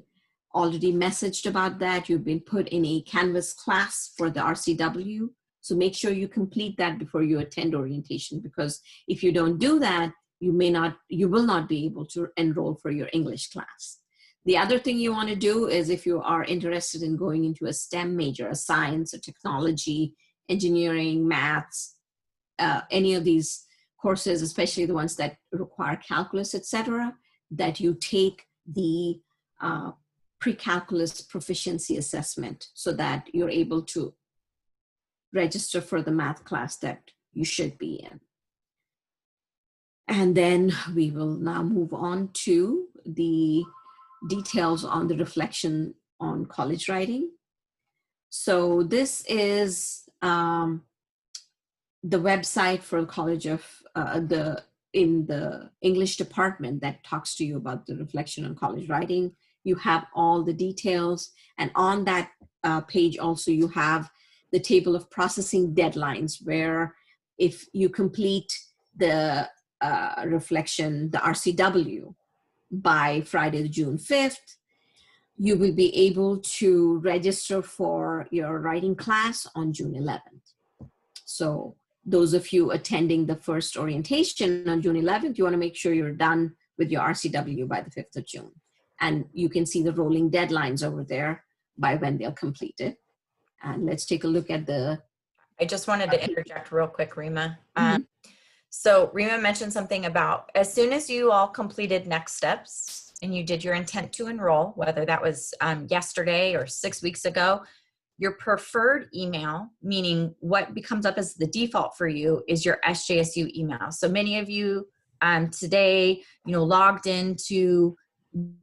already messaged about that. You've been put in a Canvas class for the RCW. So make sure you complete that before you attend orientation, because if you don't do that, you will not be able to enroll for your English class. The other thing you want to do is, if you are interested in going into a STEM major, a science, a technology, engineering, maths, any of these courses, especially the ones that require calculus, etc., that you take the pre-calculus proficiency assessment so that you're able to register for the math class that you should be in. And then we will now move on to the details on the reflection on college writing. So this is the website for the College of in the English department that talks to you about the reflection on college writing. You have all the details, and on that page also you have the table of processing deadlines, where if you complete the reflection, the RCW, by Friday, June 5th, you will be able to register for your writing class on June 11th. So those of you attending the first orientation on June 11th, you want to make sure you're done with your RCW by the 5th of June. And you can see the rolling deadlines over there by when they'll complete it. And let's take a look at the... I just wanted to interject real quick, Rima. Mm-hmm. So Rima mentioned something about, as soon as you all completed next steps and you did your intent to enroll, whether that was yesterday or 6 weeks ago, your preferred email, meaning what becomes up as the default for you, is your SJSU email. So many of you today, logged into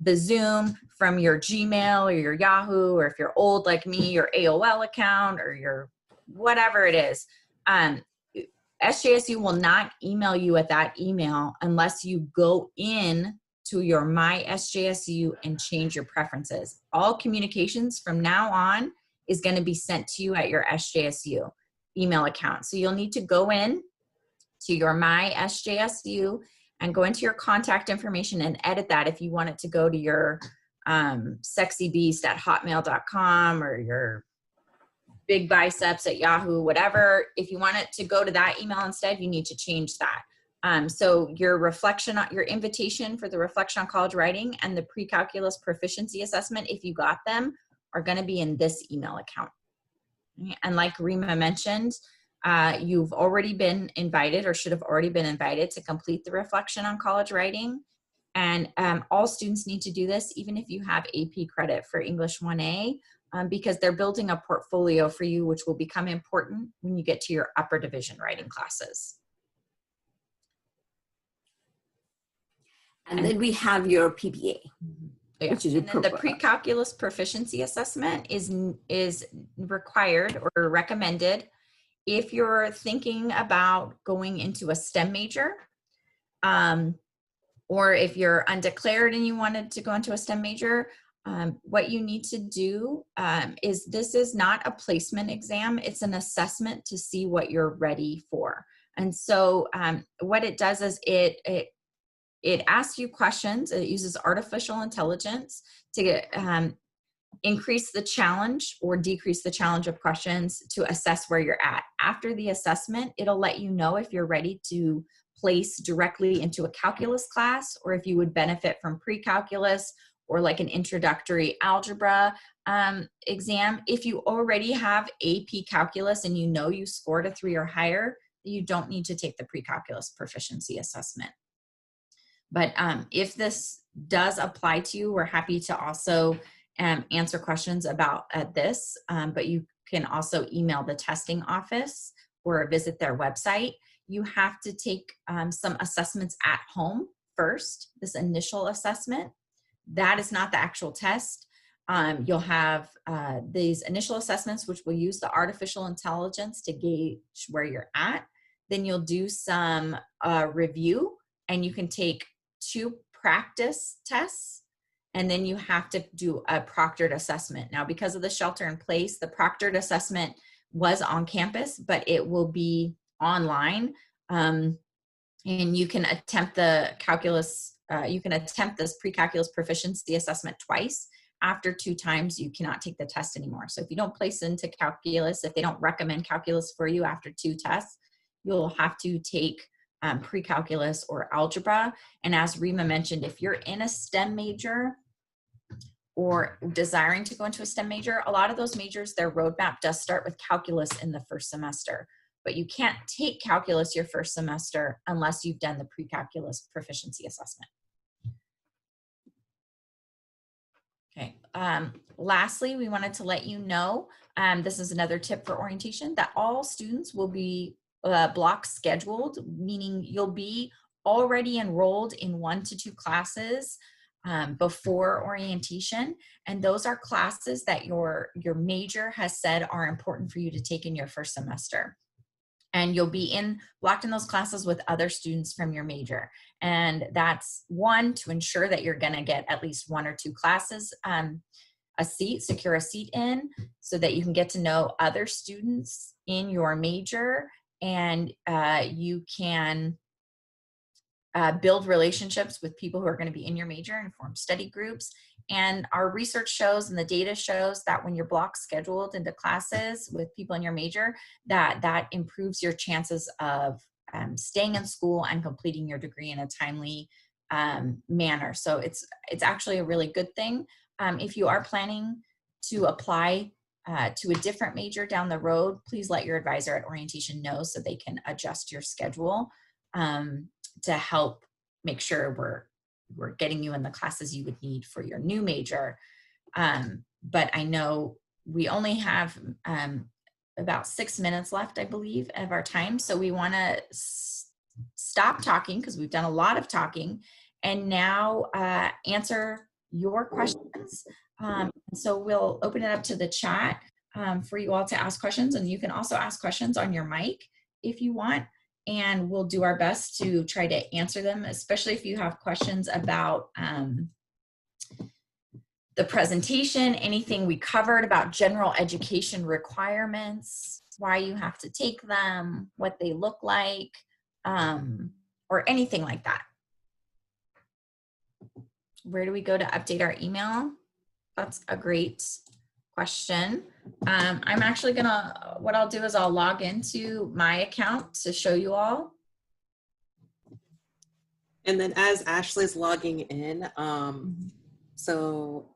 the Zoom from your Gmail or your Yahoo, or if you're old like me, your AOL account or your whatever it is. SJSU will not email you at that email unless you go in to your My SJSU and change your preferences. All communications from now on is going to be sent to you at your SJSU email account. So you'll need to go in to your My SJSU and go into your contact information and edit that if you want it to go to your sexybeast@hotmail.com or your big biceps at Yahoo, whatever. If you want it to go to that email instead, you need to change that. So your reflection, your invitation for the reflection on college writing and the pre-calculus proficiency assessment, if you got them, are going to be in this email account. And like Rima mentioned, you've already been invited, or should have already been invited, to complete the reflection on college writing. And all students need to do this, even if you have AP credit for English 1A, because they're building a portfolio for you, which will become important when you get to your upper division writing classes. And then we have your PPA. Yeah. Which is and then the pre-calculus proficiency assessment is required or recommended if you're thinking about going into a STEM major, or if you're undeclared and you wanted to go into a STEM major. What you need to do is, this is not a placement exam, it's an assessment to see what you're ready for. And so what it does is it asks you questions. It uses artificial intelligence to increase the challenge or decrease the challenge of questions to assess where you're at. After the assessment, it'll let you know if you're ready to place directly into a calculus class, or if you would benefit from pre-calculus or like an introductory algebra exam. If you already have AP calculus and you scored a 3 or higher, you don't need to take the pre-calculus proficiency assessment. But if this does apply to you, we're happy to also answer questions about this, but you can also email the testing office or visit their website. You have to take some assessments at home first, this initial assessment. That is not the actual test. You'll have these initial assessments, which will use the artificial intelligence to gauge where you're at. Then you'll do some review, and you can take 2 practice tests, and then you have to do a proctored assessment. Now, because of the shelter in place, the proctored assessment was on campus, but it will be online. And you can attempt the calculus, you can attempt this pre-calculus proficiency assessment twice. After 2 times, you cannot take the test anymore. So if you don't place into calculus, if they don't recommend calculus for you after 2 tests, you'll have to take pre-calculus or algebra. And as Rima mentioned, if you're in a STEM major or desiring to go into a STEM major, a lot of those majors, their roadmap does start with calculus in the first semester, but you can't take calculus your first semester unless you've done the pre-calculus proficiency assessment. Okay. Lastly, we wanted to let you know, this is another tip for orientation, that all students will be block scheduled, meaning you'll be already enrolled in 1 to 2 classes before orientation. And those are classes that your major has said are important for you to take in your first semester. And you'll be blocked in those classes with other students from your major. And that's 1, to ensure that you're gonna get at least 1 or 2 classes, secure a seat in, so that you can get to know other students in your major, and you can build relationships with people who are going to be in your major and form study groups. And our research shows and the data shows that when you're block scheduled into classes with people in your major, that improves your chances of staying in school and completing your degree in a timely manner. So it's actually a really good thing. If you are planning to apply to a different major down the road, please let your advisor at orientation know so they can adjust your schedule to help make sure we're getting you in the classes you would need for your new major. But I know we only have about 6 minutes left, I believe, of our time. So we want to stop talking because we've done a lot of talking, and now answer your questions. So we'll open it up to the chat for you all to ask questions, and you can also ask questions on your mic if you want, and we'll do our best to try to answer them, especially if you have questions about the presentation, anything we covered about general education requirements, why you have to take them, what they look like, or anything like that. Where do we go to update our email? That's a great question. I'm actually gonna, what I'll do is I'll log into my account to show you all. And then as Ashley's logging in, so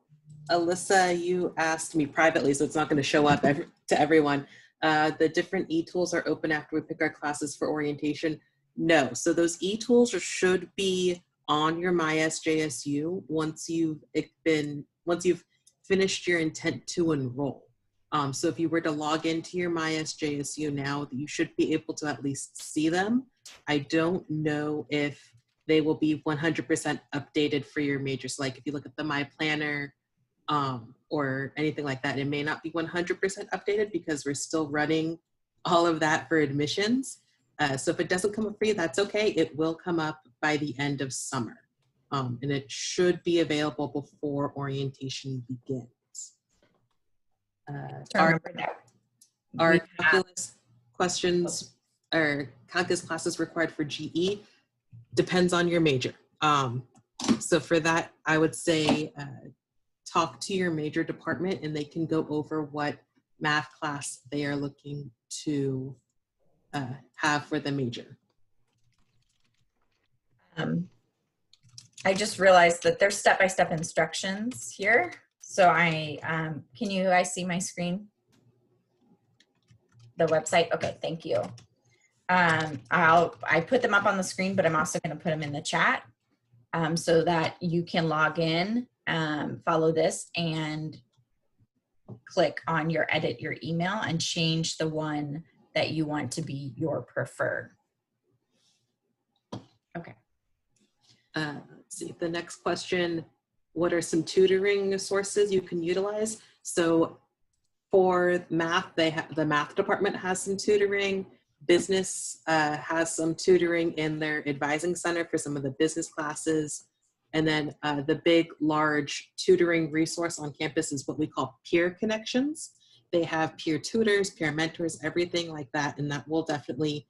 Alyssa, you asked me privately, so it's not going to show up to everyone. The different e-tools are open after we pick our classes for orientation. No, so those e-tools should be on your MySJSU once you've finished your intent to enroll. So if you were to log into your MySJSU now, you should be able to at least see them. I don't know if they will be 100% updated for your major. So like if you look at the My Planner or anything like that, it may not be 100% updated because we're still running all of that for admissions. So if it doesn't come up for you, that's okay. It will come up by the end of summer. And it should be available before orientation begins. Our calculus questions or calculus classes required for GE depends on your major. So for that, I would say talk to your major department and they can go over what math class they are looking to have for the major. I just realized that there's step-by-step instructions here. So can you guys see my screen? The website? Okay, thank you. I put them up on the screen, but I'm also going to put them in the chat so that you can log in, follow this, and click on your edit your email and change the one that you want to be your preferred. Okay. Let's see, the next question, what are some tutoring sources you can utilize? So for math, the math department has some tutoring. Business has some tutoring in their advising center for some of the business classes. And then the big, large tutoring resource on campus is what we call peer connections. They have peer tutors, peer mentors, everything like that. And that will definitely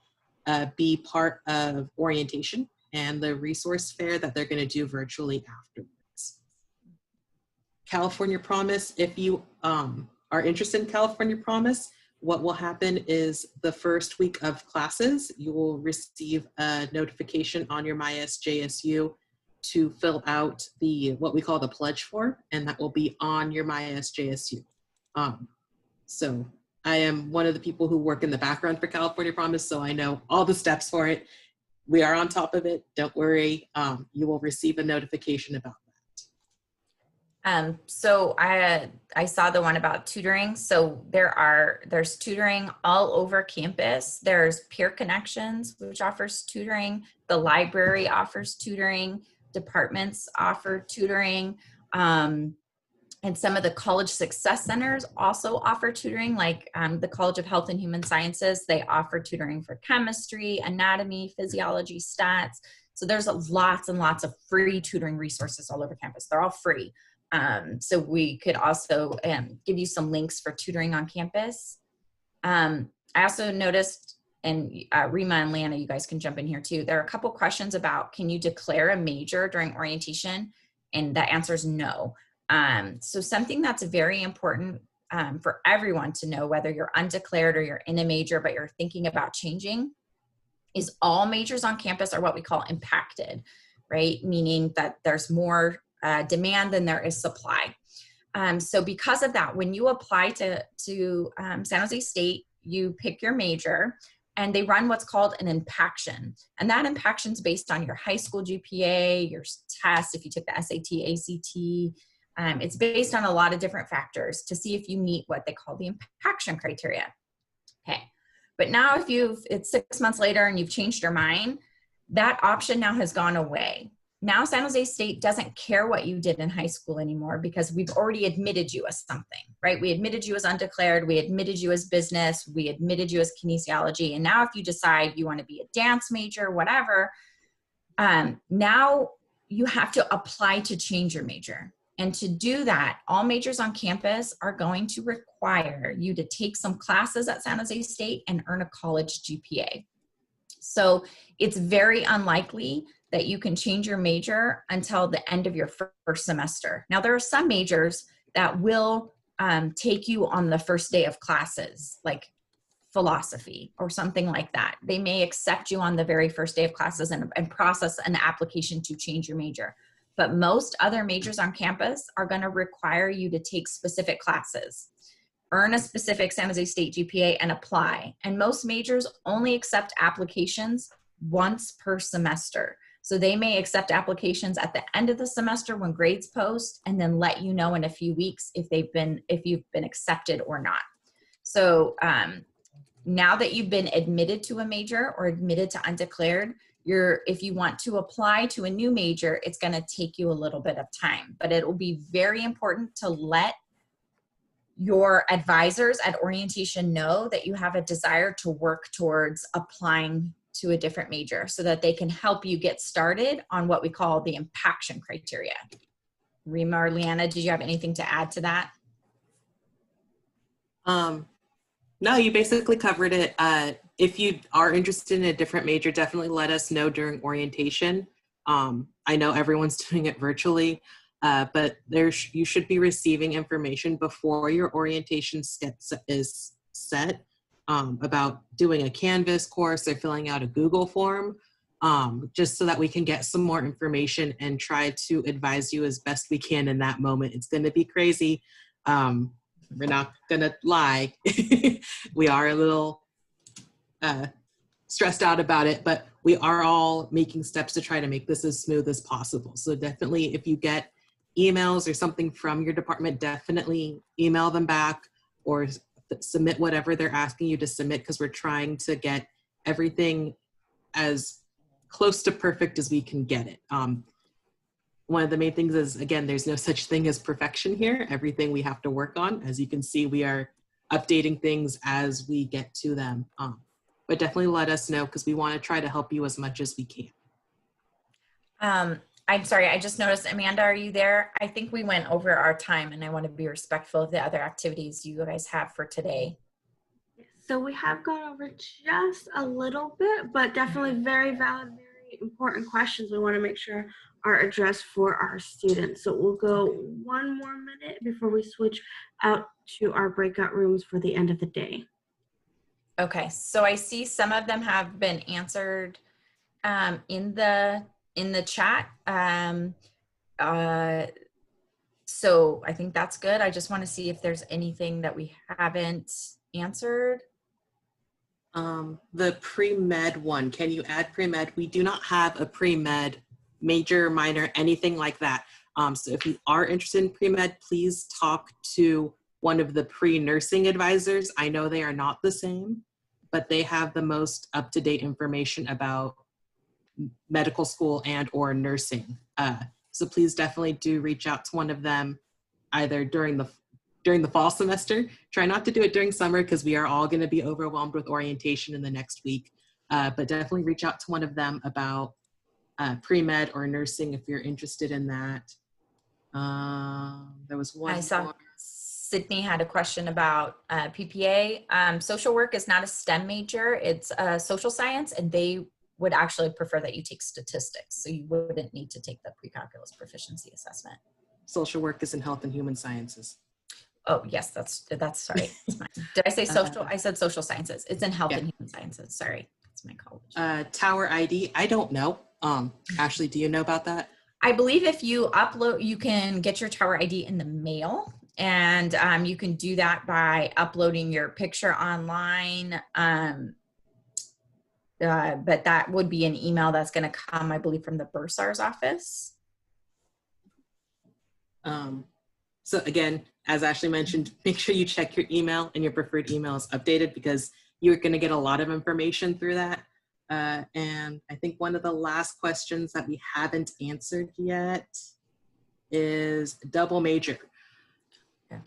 be part of orientation and the resource fair that they're going to do virtually afterwards. California Promise, if you are interested in California Promise, what will happen is the first week of classes, you will receive a notification on your MySJSU to fill out what we call the pledge form, and that will be on your MySJSU. So I am one of the people who work in the background for California Promise, so I know all the steps for it. We are on top of it. Don't worry. You will receive a notification about that. So I saw the one about tutoring. So there's tutoring all over campus. There's Peer Connections, which offers tutoring. The library offers tutoring. Departments offer tutoring. And some of the college success centers also offer tutoring, like the College of Health and Human Sciences. They offer tutoring for chemistry, anatomy, physiology, stats. So there's lots and lots of free tutoring resources all over campus. They're all free. So we could also give you some links for tutoring on campus. I also noticed, and Rima and Lana, you guys can jump in here too. There are a couple questions about, can you declare a major during orientation? And that answer is no. So something that's very important for everyone to know, whether you're undeclared or you're in a major, but you're thinking about changing, is all majors on campus are what we call impacted, right? Meaning that there's more demand than there is supply. So because of that, when you apply to San Jose State, you pick your major and they run what's called an impaction. And that impaction is based on your high school GPA, your tests, if you took the SAT, ACT. It's based on a lot of different factors to see if you meet what they call the impaction criteria. Okay, but now if it's 6 months later and you've changed your mind, that option now has gone away. Now San Jose State doesn't care what you did in high school anymore because we've already admitted you as something, right? We admitted you as undeclared, we admitted you as business, we admitted you as kinesiology. And now if you decide you want to be a dance major, whatever, now you have to apply to change your major. And to do that, all majors on campus are going to require you to take some classes at San Jose State and earn a college GPA. So it's very unlikely that you can change your major until the end of your first semester. Now, there are some majors that will take you on the first day of classes, like philosophy or something like that. They may accept you on the very first day of classes and process an application to change your major. But most other majors on campus are going to require you to take specific classes, earn a specific San Jose State GPA, and apply. And most majors only accept applications once per semester. So they may accept applications at the end of the semester when grades post, and then let you know in a few weeks if you've been accepted or not. So now that you've been admitted to a major or admitted to undeclared, if you want to apply to a new major, it's going to take you a little bit of time, but it will be very important to let your advisors at orientation know that you have a desire to work towards applying to a different major so that they can help you get started on what we call the impaction criteria. Rima or Leanna, did you have anything to add to that? No, you basically covered it. If you are interested in a different major, definitely let us know during orientation. I know everyone's doing it virtually, but you should be receiving information before your orientation is set about doing a Canvas course or filling out a Google form, just so that we can get some more information and try to advise you as best we can in that moment. It's going to be crazy. We're not gonna lie. We are a little stressed out about it, but we are all making steps to try to make this as smooth as possible. So definitely if you get emails or something from your department, definitely email them back or submit whatever they're asking you to submit, because we're trying to get everything as close to perfect as we can get it. One of the main things is, again, there's no such thing as perfection here. Everything we have to work on. As you can see, we are updating things as we get to them. But definitely let us know, because we want to try to help you as much as we can. I'm sorry, I just noticed, Amanda, are you there? I think we went over our time, and I want to be respectful of the other activities you guys have for today. So we have gone over just a little bit, but definitely very valid, very important questions we want to make sure are addressed for our students. So we'll go one more minute before we switch out to our breakout rooms for the end of the day. Okay, so I see some of them have been answered in the chat. So I think that's good. I just want to see if there's anything that we haven't answered. The pre-med one, can you add pre-med? We do not have a pre-med major, minor, anything like that. So if you are interested in pre-med, please talk to one of the pre-nursing advisors. I know they are not the same, but they have the most up-to-date information about medical school and or nursing. So please definitely do reach out to one of them either during the fall semester. Try not to do it during summer, because we are all going to be overwhelmed with orientation in the next week. But definitely reach out to one of them about pre-med or nursing if you're interested in that. There was one. I saw Sydney had a question about PPA. Social work is not a STEM major, it's social science, and they would actually prefer that you take statistics. So you wouldn't need to take the pre-calculus proficiency assessment. Social work is in health and human sciences. Oh yes, that's sorry. That's mine. Did I say social? I said social sciences. It's in health and human sciences. Sorry, that's my college. Tower ID, I don't know. Ashley, do you know about that? I believe if you upload, you can get your tower ID in the mail, and you can do that by uploading your picture online. But that would be an email that's going to come, I believe, from the bursar's office. So again, as Ashley mentioned, make sure you check your email and your preferred email is updated, because you're going to get a lot of information through that. And I think one of the last questions that we haven't answered yet is double major. Yeah.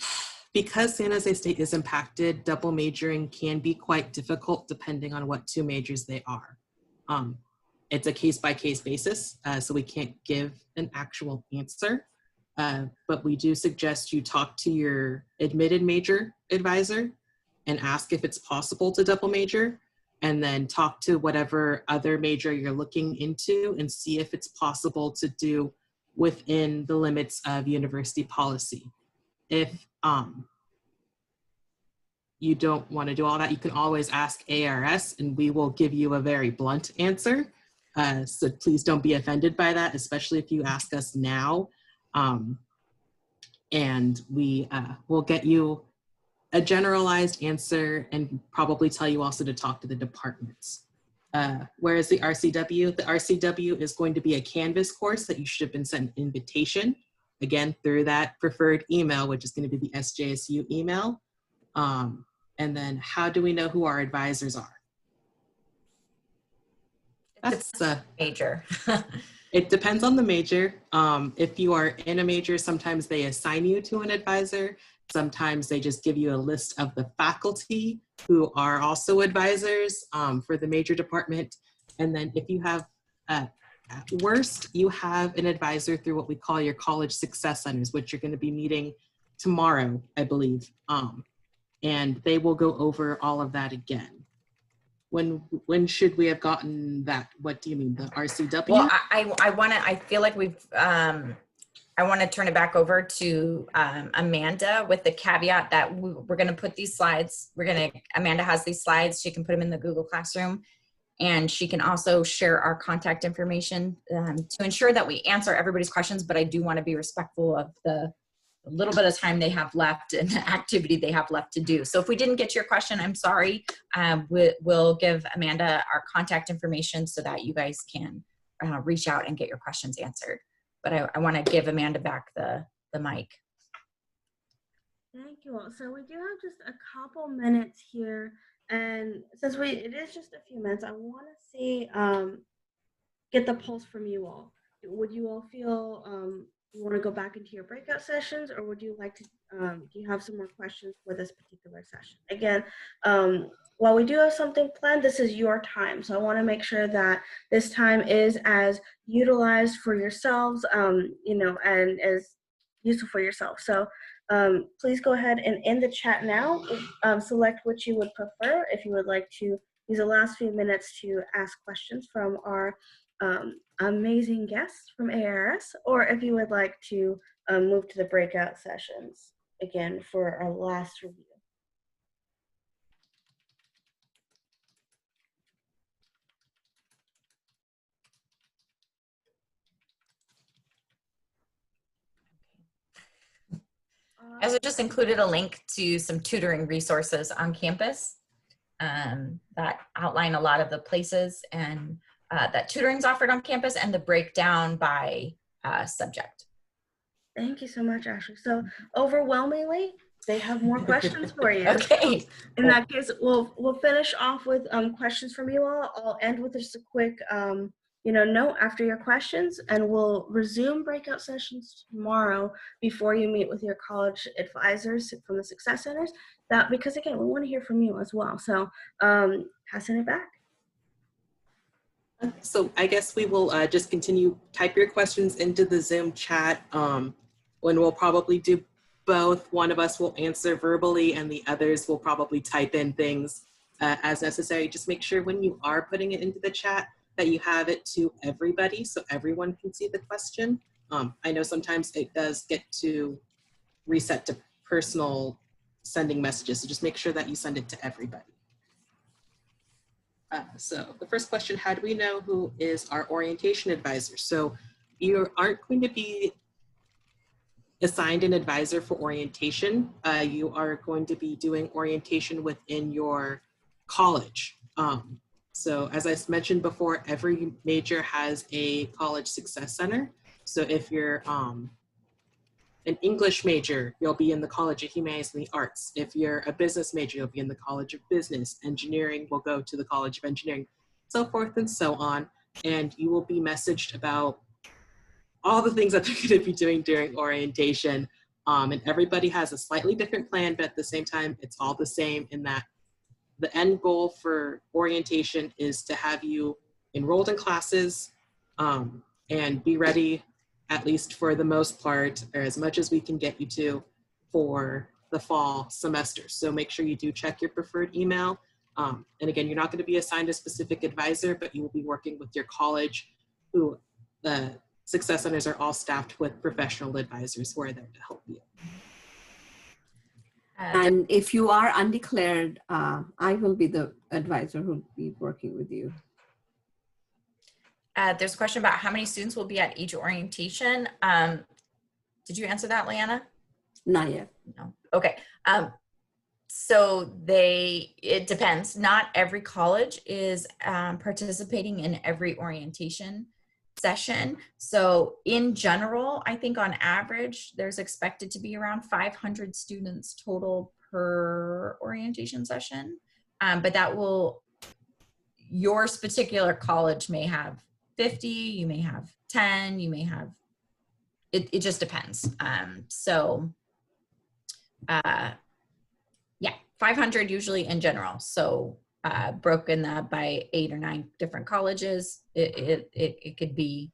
Because San Jose State is impacted, double majoring can be quite difficult depending on what two majors they are. It's a case-by-case basis, so we can't give an actual answer. But we do suggest you talk to your admitted major advisor and ask if it's possible to double major, and then talk to whatever other major you're looking into and see if it's possible to do within the limits of university policy. If you don't want to do all that, you can always ask ARS and we will give you a very blunt answer. So please don't be offended by that, especially if you ask us now. And we will get you a generalized answer and probably tell you also to talk to the departments. Whereas the RCW is going to be a Canvas course that you should have been sent an invitation, again, through that preferred email, which is going to be the SJSU email. And then how do we know who our advisors are? That's a major. It depends on the major. If you are in a major, sometimes they assign you to an advisor. Sometimes they just give you a list of the faculty who are also advisors for the major department. And then if you have, at worst, you have an advisor through what we call your college success centers, which you're going to be meeting tomorrow, I believe. And they will go over all of that again. When should we have gotten that? What do you mean, the RCW? Well, I feel like we've, I want to turn it back over to Amanda with the caveat that we're going to put these slides, Amanda has these slides, she can put them in the Google Classroom, and she can also share our contact information to ensure that we answer everybody's questions, but I do want to be respectful of the little bit of time they have left and the activity they have left to do. So if we didn't get to your question, I'm sorry. We'll give Amanda our contact information so that you guys can reach out and get your questions answered. but I want to give Amanda back the mic. Thank you all. So we do have just a couple minutes here, and since it is just a few minutes, I want to see get the pulse from you all. Would you all feel you want to go back into your breakout sessions, or would you like to? Do you have some more questions for this particular session? Again, while we do have something planned, this is your time, so I want to make sure that this time is as utilized for yourselves, you know, and as useful for yourself. So please go ahead and in the chat now, select what you would prefer. If you would like to use the last few minutes to ask questions from our amazing guests from ARS, or if you would like to move to the breakout sessions again for our last review. I also just included a link to some tutoring resources on campus that outline a lot of the places and that tutoring is offered on campus and the breakdown by subject. Thank you so much, Ashley. So overwhelmingly, they have more questions for you. Okay. In that case, we'll finish off with questions from you all. I'll end with just a quick note after your questions, and we'll resume breakout sessions tomorrow before you meet with your college advisors from the Success Centers. Because again, we want to hear from you as well. So passing it back. So I guess we will just continue, type your questions into the Zoom chat when we'll probably do both. One of us will answer verbally and the others will probably type in things as necessary. Just make sure when you are putting it into the chat that you have it to everybody so everyone can see the question. I know sometimes it does get to reset to personal sending messages, so just make sure that you send it to everybody. So the first question, how do we know who is our orientation advisor? So you aren't going to be assigned an advisor for orientation. You are going to be doing orientation within your college. So as I mentioned before, every major has a college success center. So if you're an English major, you'll be in the College of Humanities and the Arts. If you're a business major, you'll be in the College of Business. Engineering will go to the College of Engineering, so forth and so on. And you will be messaged about all the things that they're going to be doing during orientation. And everybody has a slightly different plan, but at the same time, it's all the same in that the end goal for orientation is to have you enrolled in classes and be ready, at least for the most part, or as much as we can get you to, for the fall semester. So make sure you do check your preferred email. And again, you're not going to be assigned a specific advisor, but you will be working with your college, who the Success Centers are all staffed with professional advisors who are there to help you. And if you are undeclared, I will be the advisor who will be working with you. There's a question about how many students will be at each orientation. Did you answer that, Leanna? Not yet. No. Okay. So it depends. Not every college is participating in every orientation session. So in general, I think on average, there's expected to be around 500 students total per orientation session. But your particular college may have 50, you may have 10, you may have, it just depends. Yeah, 500 usually in general. So broken that by 8 or 9 different colleges, it could be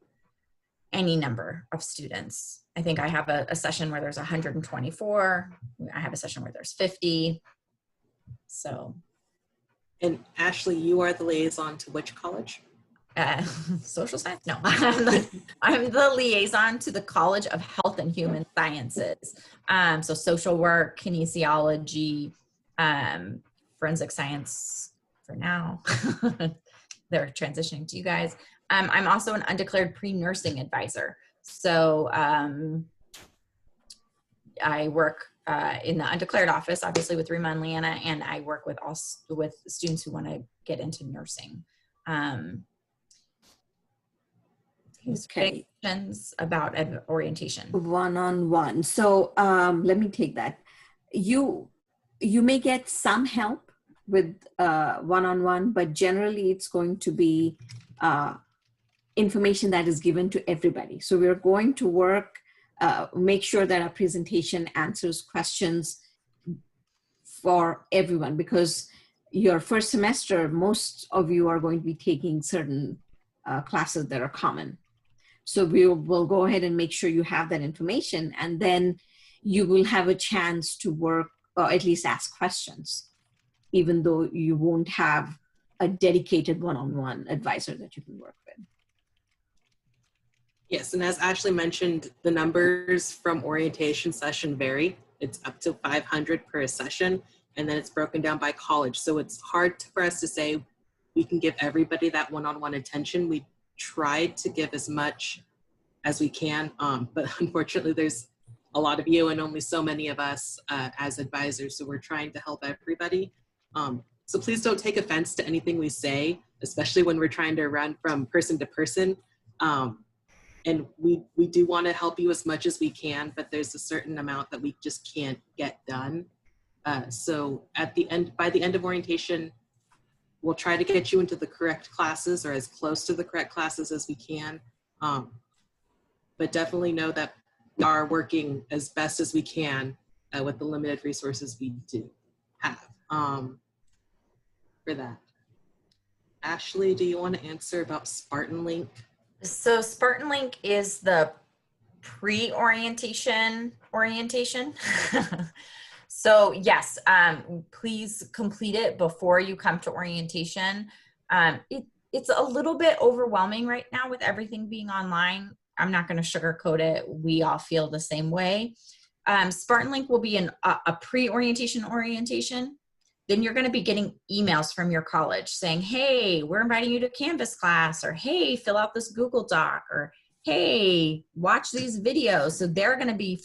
any number of students. I think I have a session where there's 124. I have a session where there's 50. So. And Ashley, you are the liaison to which college? Social science? No, I'm the liaison to the College of Health and Human Sciences. So social work, kinesiology, forensic science for now. They're transitioning to you guys. I'm also an undeclared pre-nursing advisor. So I work in the undeclared office, obviously with Rima and Leanna, and I work with students who want to get into nursing. Okay. Questions about orientation. One-on-one. So let me take that. You may get some help with one-on-one, but generally it's going to be information that is given to everybody. So we're going to work, make sure that our presentation answers questions for everyone, because your first semester, most of you are going to be taking certain classes that are common. So we will go ahead and make sure you have that information, and then you will have a chance to work, or at least ask questions, even though you won't have a dedicated one-on-one advisor that you can work with. Yes, and as Ashley mentioned, the numbers from orientation session vary. It's up to 500 per session, and then it's broken down by college. So it's hard for us to say we can give everybody that one-on-one attention. We tried to give as much as we can, but unfortunately there's a lot of you and only so many of us as advisors, so we're trying to help everybody. So please don't take offense to anything we say, especially when we're trying to run from person to person. And we do want to help you as much as we can, but there's a certain amount that we just can't get done. So at the end, by the end of orientation, we'll try to get you into the correct classes or as close to the correct classes as we can. But definitely know that we are working as best as we can with the limited resources we do have for that. Ashley, do you want to answer about Spartan Link? So Spartan Link is the pre-orientation orientation. So yes, please complete it before you come to orientation. It's a little bit overwhelming right now with everything being online. I'm not going to sugarcoat it. We all feel the same way. Spartan Link will be a pre-orientation orientation. Then you're going to be getting emails from your college saying, hey, we're inviting you to Canvas class, or hey, fill out this Google Doc, or hey, watch these videos. So they're going to be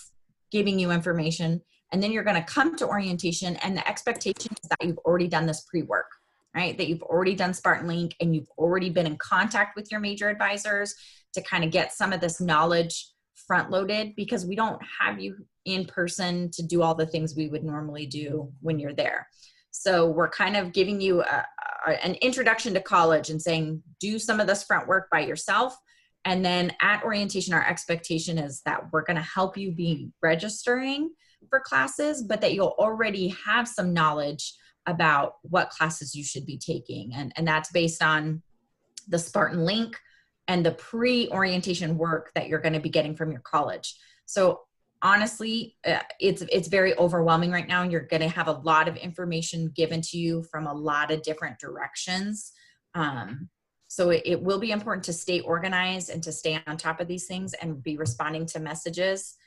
giving you information, and then you're going to come to orientation, and the expectation is that you've already done this pre-work, right? That you've already done Spartan Link and you've already been in contact with your major advisors to kind of get some of this knowledge front loaded, because we don't have you in person to do all the things we would normally do when you're there. So we're kind of giving you an introduction to college and saying, do some of this front work by yourself. And then at orientation, our expectation is that we're going to help you be registering for classes, but that you'll already have some knowledge about what classes you should be taking. And that's based on the Spartan Link and the pre-orientation work that you're going to be getting from your college. So honestly, it's very overwhelming right now, and you're going to have a lot of information given to you from a lot of different directions. So it will be important to stay organized and to stay on top of these things and be responding to messages,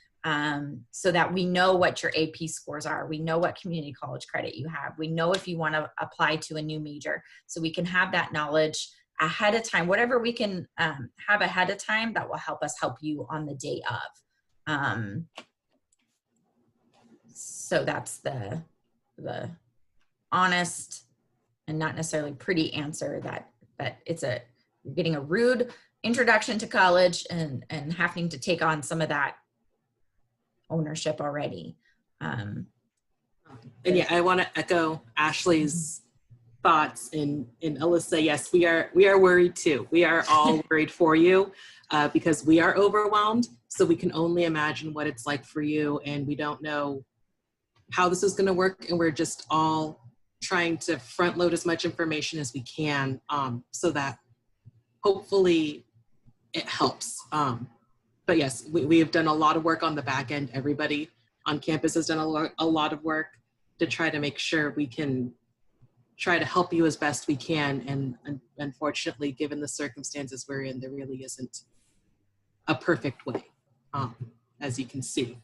so that we know what your AP scores are. We know what community college credit you have. We know if you want to apply to a new major, so we can have that knowledge ahead of time. Whatever we can have ahead of time that will help us help you on the day of. So that's the honest and not necessarily pretty answer, that you're getting a rude introduction to college and having to take on some of that ownership already. And yeah, I want to echo Ashley's thoughts and Alyssa. Yes, we are worried too. We are all worried for you because we are overwhelmed. So we can only imagine what it's like for you, and we don't know how this is going to work. And we're just all trying to front load as much information as we can, so that hopefully it helps. But yes, we have done a lot of work on the back end. Everybody on campus has done a lot of work to try to make sure we can try to help you as best we can. And unfortunately, given the circumstances we're in, there really isn't a perfect way, as you can see.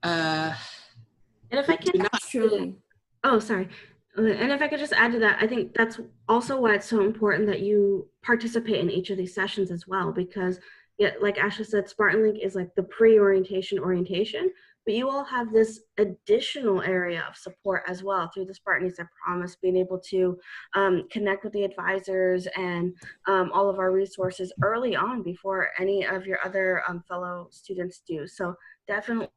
And if I can Truly. Oh, sorry. And if I could just add to that, I think that's also why it's so important that you participate in each of these sessions as well, because like Ashley said, Spartan Link is like the pre-orientation orientation. but you all have this additional area of support as well through the Spartans, I promise, being able to connect with the advisors and all of our resources early on before any of your other fellow students do. So definitely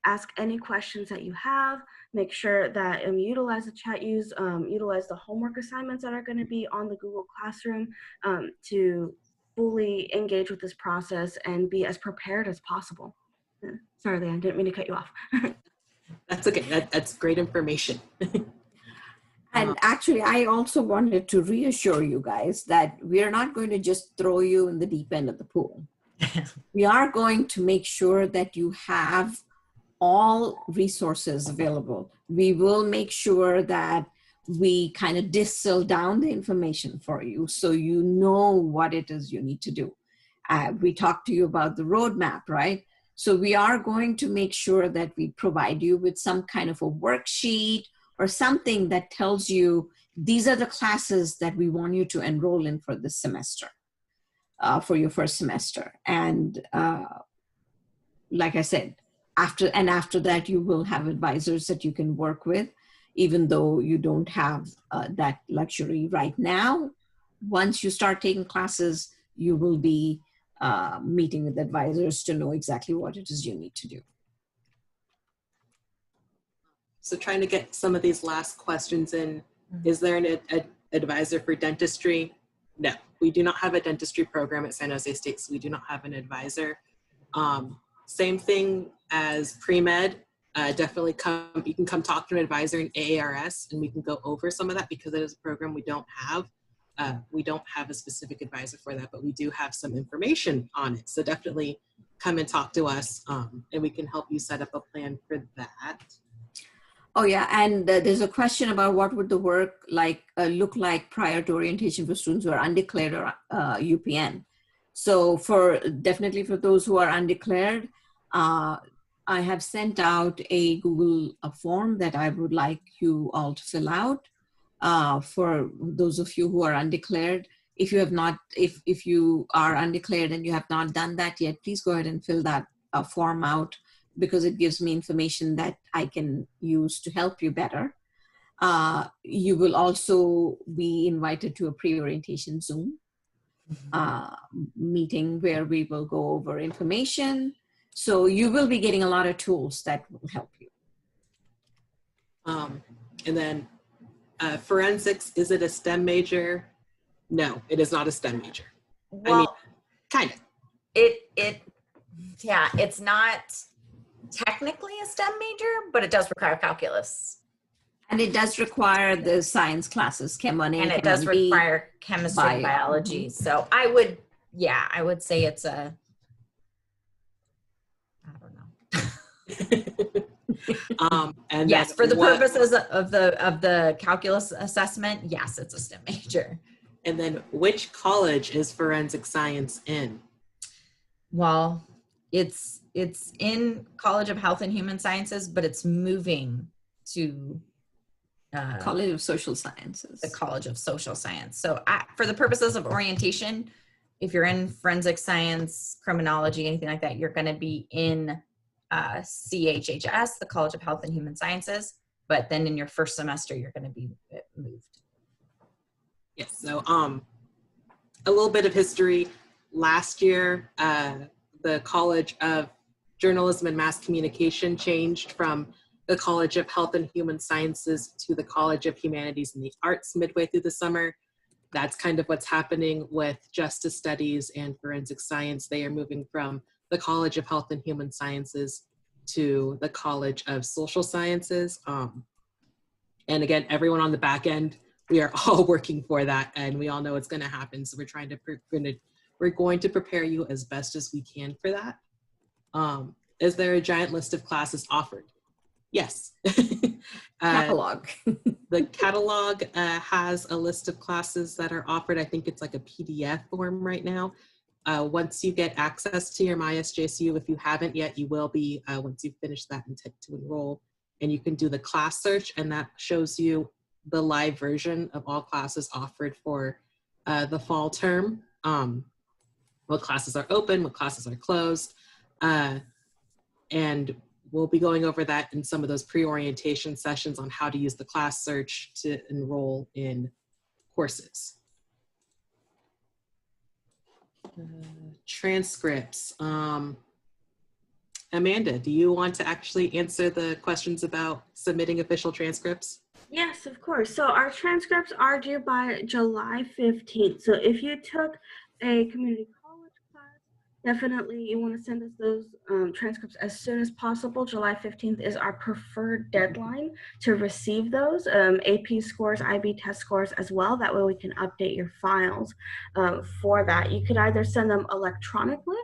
ask any questions that you have. Make sure that utilize the chat, utilize the homework assignments that are going to be on the Google Classroom to fully engage with this process and be as prepared as possible. Sorry, Leanne, didn't mean to cut you off. That's okay. That's great information. And actually, I also wanted to reassure you guys that we are not going to just throw you in the deep end of the pool. We are going to make sure that you have all resources available. We will make sure that we kind of distill down the information for you so you know what it is you need to do. We talked to you about the roadmap, right? So we are going to make sure that we provide you with some kind of a worksheet or something that tells you these are the classes that we want you to enroll in for this semester, for your first semester. And like I said, after that, you will have advisors that you can work with, even though you don't have that luxury right now. Once you start taking classes, you will be meeting with advisors to know exactly what it is you need to do. So trying to get some of these last questions in, is there an advisor for dentistry? No, we do not have a dentistry program at San Jose State, so we do not have an advisor. Same thing as pre-med, definitely you can come talk to an advisor in AARS and we can go over some of that because it is a program we don't have. We don't have a specific advisor for that, but we do have some information on it. So definitely come and talk to us and we can help you set up a plan for that. Oh yeah, and there's a question about what would the work look like prior to orientation for students who are undeclared or UPN. So definitely for those who are undeclared, I have sent out a Google form that I would like you all to fill out. For those of you who are undeclared, if you are undeclared and you have not done that yet, please go ahead and fill that form out, because it gives me information that I can use to help you better. You will also be invited to a pre-orientation Zoom meeting where we will go over information. So you will be getting a lot of tools that will help you. And then forensics, is it a STEM major? No, it is not a STEM major. Well, I mean, kind of. Yeah, it's not technically a STEM major, but it does require calculus. And it does require the science classes, Chem 1A, And it Chem does 1B, require chemistry and biology. So I would say it's a, I don't know. And yes, for the purposes of the calculus assessment, yes, it's a STEM major. And then which college is forensic science in? Well, it's in College of Health and Human Sciences, but it's moving to College of Social Sciences. The College of Social Science. So for the purposes of orientation, if you're in forensic science, criminology, anything like that, you're going to be in CHHS, the College of Health and Human Sciences. But then in your first semester, you're going to be moved. Yes. So a little bit of history. Last year, the College of Journalism and Mass Communication changed from the College of Health and Human Sciences to the College of Humanities and the Arts midway through the summer. That's kind of what's happening with Justice Studies and Forensic Science. They are moving from the College of Health and Human Sciences to the College of Social Sciences. And again, everyone on the back end, we are all working for that, and we all know it's going to happen. So we're going to prepare you as best as we can for that. Is there a giant list of classes offered? Yes. Catalog. The catalog has a list of classes that are offered. I think it's like a PDF form right now. Once you get access to your MySJSU, if you haven't yet, you will be once you finish that and take to enroll. And you can do the class search, and that shows you the live version of all classes offered for the fall term. What classes are open, what classes are closed. And we'll be going over that in some of those pre-orientation sessions on how to use the class search to enroll in courses. Transcripts. Amanda, do you want to actually answer the questions about submitting official transcripts? Yes, of course. So our transcripts are due by July 15th. So if you took a community college class, definitely you want to send us those transcripts as soon as possible. July 15th is our preferred deadline to receive those AP scores, IB test scores as well. That way we can update your files for that. You could either send them electronically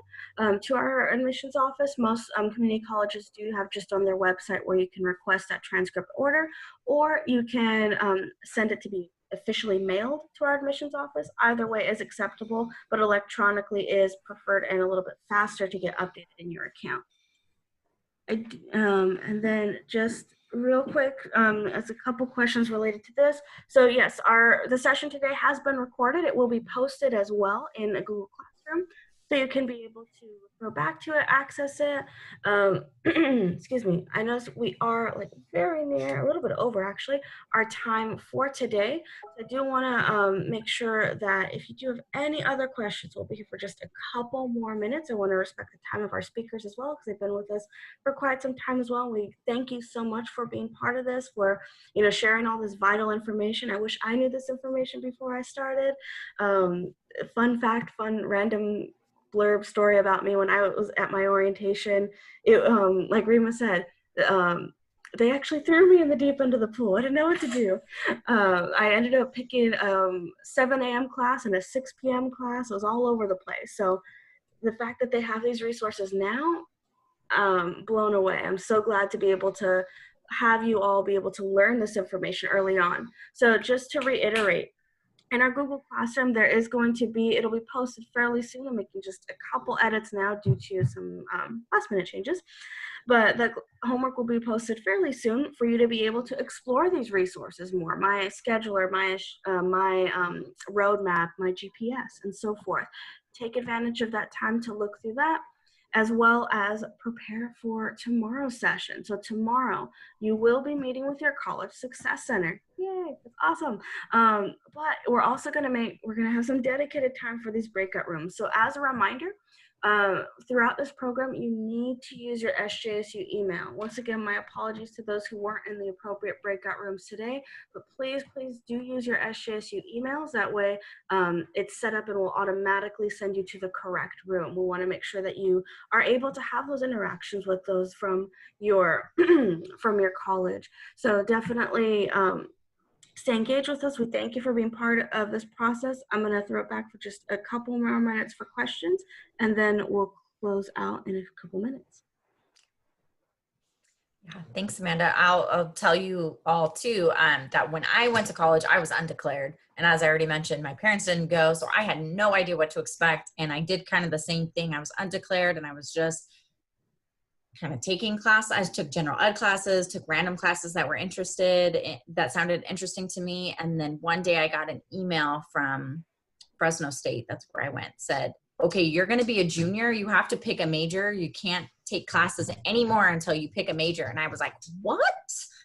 to our admissions office. Most community colleges do have just on their website where you can request that transcript order, or you can send it to be officially mailed to our admissions office. Either way is acceptable, but electronically is preferred and a little bit faster to get updated in your account. And then just real quick, as a couple questions related to this. So yes, the session today has been recorded. It will be posted as well in a Google Classroom. So you can be able to go back to it, access it. Excuse me. I know we are like very near, a little bit over actually, our time for today. So I do want to make sure that if you do have any other questions, we'll be here for just a couple more minutes. I want to respect the time of our speakers as well, because they've been with us for quite some time as well. We thank you so much for being part of this, for sharing all this vital information. I wish I knew this information before I started. Fun fact, fun random blurb story about me when I was at my orientation. It, like Rima said, they actually threw me in the deep end of the pool. I didn't know what to do. I ended up picking 7 a.m. class and a 6 p.m. class. It was all over the place. So the fact that they have these resources now, blown away. I'm so glad to be able to have you all be able to learn this information early on. So just to reiterate, in our Google Classroom, there is going to be, it'll be posted fairly soon. I'm making just a couple edits now due to some last minute changes, but the homework will be posted fairly soon for you to be able to explore these resources more. My scheduler, my roadmap, my GPS, and so forth. Take advantage of that time to look through that, as well as prepare for tomorrow's session. So tomorrow, you will be meeting with your College Success Center. Yay, that's awesome. But we're also we're gonna have some dedicated time for these breakout rooms. So as a reminder, throughout this program, you need to use your SJSU email. Once again, my apologies to those who weren't in the appropriate breakout rooms today, but please do use your SJSU emails. That way it's set up and will automatically send you to the correct room. We wanna make sure that you are able to have those interactions with those from your, from your college. So definitely stay engaged with us. We thank you for being part of this process. I'm going to throw it back for just a couple more minutes for questions, and then we'll close out in a couple minutes. Yeah, thanks, Amanda. I'll tell you all too that when I went to college, I was undeclared. And as I already mentioned, my parents didn't go, so I had no idea what to expect. And I did kind of the same thing. I was undeclared and I was just kind of taking classes. I took general ed classes, took random classes that were that sounded interesting to me. And then one day I got an email from Fresno State, that's where I went, said, okay, you're going to be a junior. You have to pick a major. You can't take classes anymore until you pick a major. And I was like, what?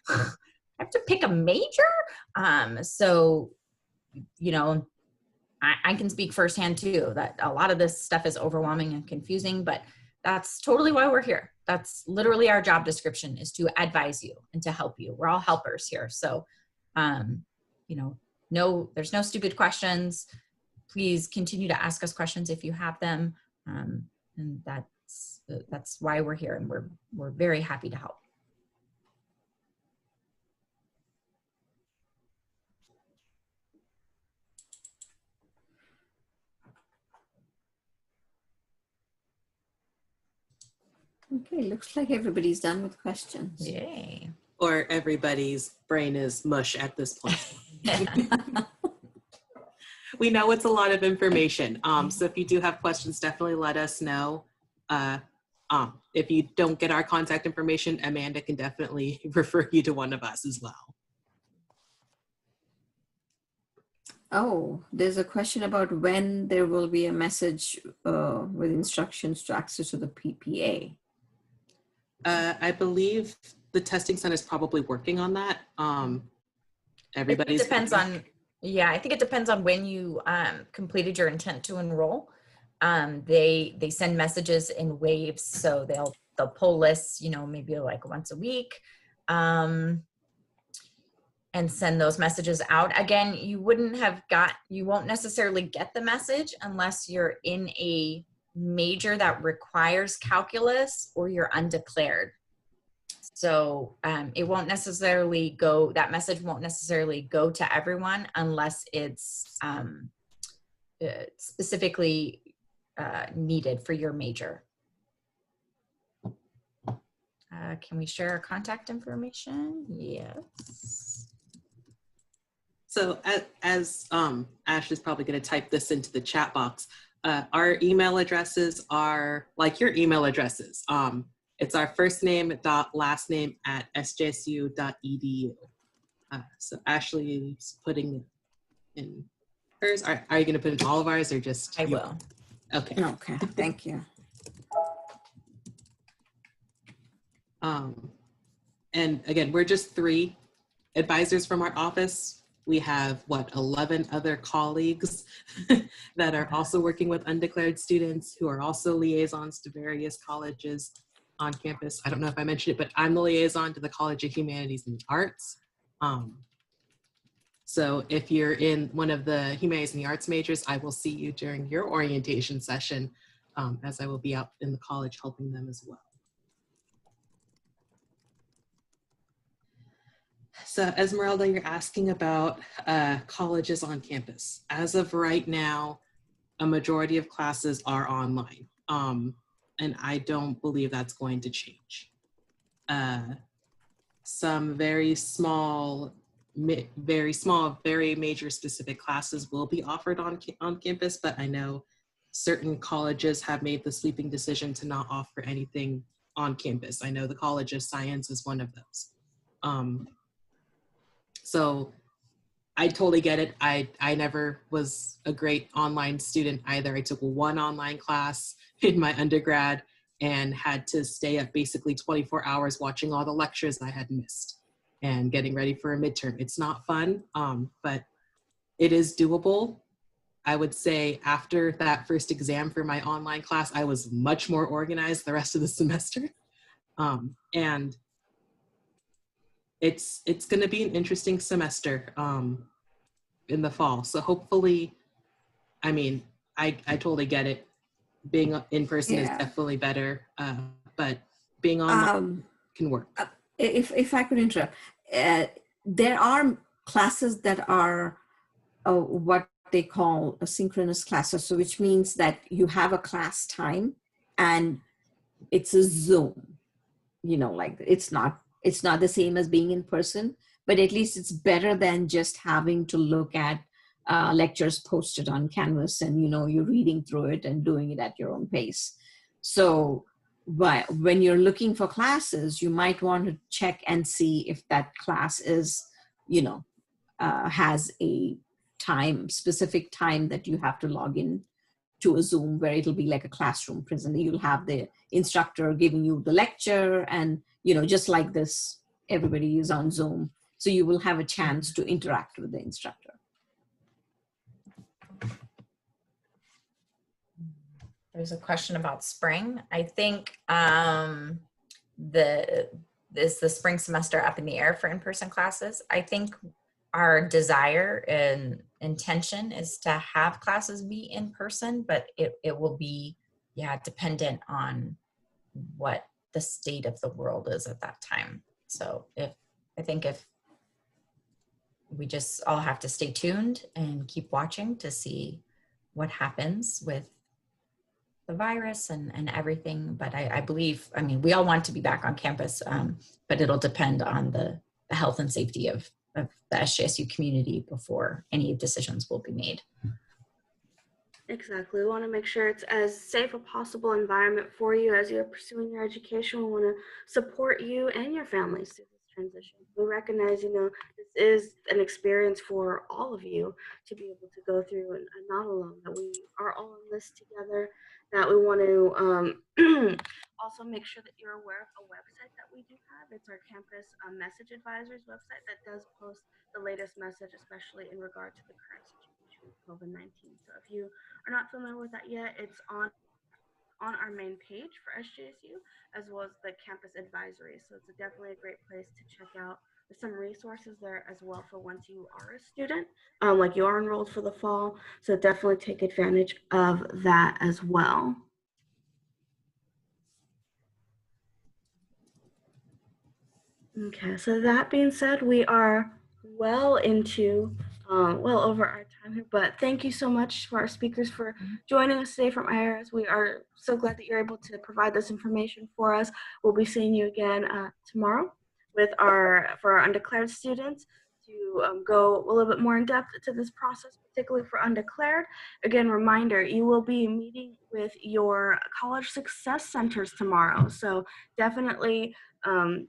I have to pick a major? So, I can speak firsthand too, that a lot of this stuff is overwhelming and confusing, but that's totally why we're here. That's literally our job description, is to advise you and to help you. We're all helpers here. So, there's no stupid questions. Please continue to ask us questions if you have them. And that's why we're here, and we're very happy to help. Okay, looks like everybody's done with questions. Yay. Or everybody's brain is mush at this point. We know it's a lot of information. So if you do have questions, definitely let us know. If you don't get our contact information, Amanda can definitely refer you to one of us as well. Oh, there's a question about when there will be a message with instructions to access to the PPA. I believe the testing center is probably working on that. It Everybody's depends on, yeah, I think it depends on when you completed your intent to enroll. They send messages in waves, so they'll pull lists, you know, maybe like once a week, and send those messages out. Again, you won't necessarily get the message unless you're in a major that requires calculus or you're undeclared. So it won't necessarily go, that message won't necessarily go to everyone unless it's specifically needed for your major. Can we share our contact information? Yes. So as Ash is probably going to type this into the chat box, our email addresses are like your email addresses. It's our first name dot last name at sjsu.edu. So Ashley's putting in hers. Are you going to put in all of ours or just? I will. Okay. Okay, thank you. And again, we're just 3 advisors from our office. We have, 11 other colleagues that are also working with undeclared students who are also liaisons to various colleges on campus. I don't know if I mentioned it, but I'm the liaison to the College of Humanities and Arts. So if you're in one of the Humanities and the Arts majors, I will see you during your orientation session, as I will be out in the college helping them as well. So Esmeralda, you're asking about colleges on campus. As of right now, a majority of classes are online, and I don't believe that's going to change. Some very small, very major specific classes will be offered on campus, but I know certain colleges have made the sweeping decision to not offer anything on campus. I know the College of Science is one of those. So I totally get it. I never was a great online student either. I took 1 online class in my undergrad and had to stay up basically 24 hours watching all the lectures I had missed and getting ready for a midterm. It's not fun, but it is doable. I would say after that first exam for my online class, I was much more organized the rest of the semester. And it's going to be an interesting semester in the fall. So hopefully, I mean, I totally get it. Being in person is definitely better, but being online can work. If I could interrupt, there are classes that are what they call asynchronous classes. So which means that you have a class time and it's a Zoom, you know, like it's not the same as being in person, but at least it's better than just having to look at lectures posted on Canvas and, you know, you're reading through it and doing it at your own pace. So when you're looking for classes, you might want to check and see if that class is, you know, has a specific time that you have to log in to a Zoom where it'll be like a classroom present. You'll have the instructor giving you the lecture and, you know, just like this, everybody is on Zoom. So you will have a chance to interact with the instructor. There's a question about spring. I think is the spring semester up in the air for in-person classes? I think our desire and intention is to have classes be in person, but it will be, dependent on what the state of the world is at that time. So I think if we just all have to stay tuned and keep watching to see what happens with the virus and everything. But I believe, I mean, we all want to be back on campus, but it'll depend on the health and safety of the SJSU community before any decisions will be made. Exactly. We want to make sure it's as safe a possible environment for you as you're pursuing your education. We want to support you and your families through this transition. We recognize, this is an experience for all of you to be able to go through and not alone, that we are all in this together, that we want to also make sure that you're aware of a website that we do have. It's our campus message advisors website that does post the latest message, especially in regard to the current situation with COVID-19. So if you are not familiar with that yet, it's on our main page for SJSU, as well as the campus advisory. So it's definitely a great place to check out. There's some resources there as well for once you are a student, like you are enrolled for the fall. So definitely take advantage of that as well. Okay, so that being said, we are well into well over our time here, but thank you so much for our speakers for joining us today from IRS. We are so glad that you're able to provide this information for us. We'll be seeing you again tomorrow with for our undeclared students to go a little bit more in depth to this process, particularly for undeclared. Again, reminder, you will be meeting with your college success centers tomorrow. So definitely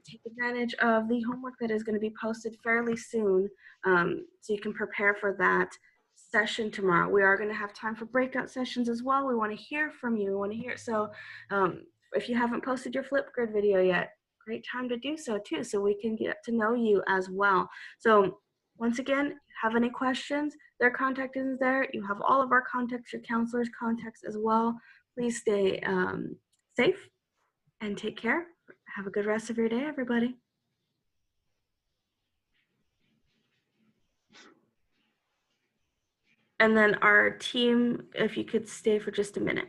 take advantage of the homework that is going to be posted fairly soon, so you can prepare for that session tomorrow. We are going to have time for breakout sessions as well. We want to hear from you. We want to hear. So if you haven't posted your Flipgrid video yet, great time to do so too, so we can get to know you as well. So once again, if you have any questions, their contact is there. You have all of our contacts, your counselors' contacts as well. Please stay safe and take care. Have a good rest of your day, everybody. And then our team, if you could stay for just a minute.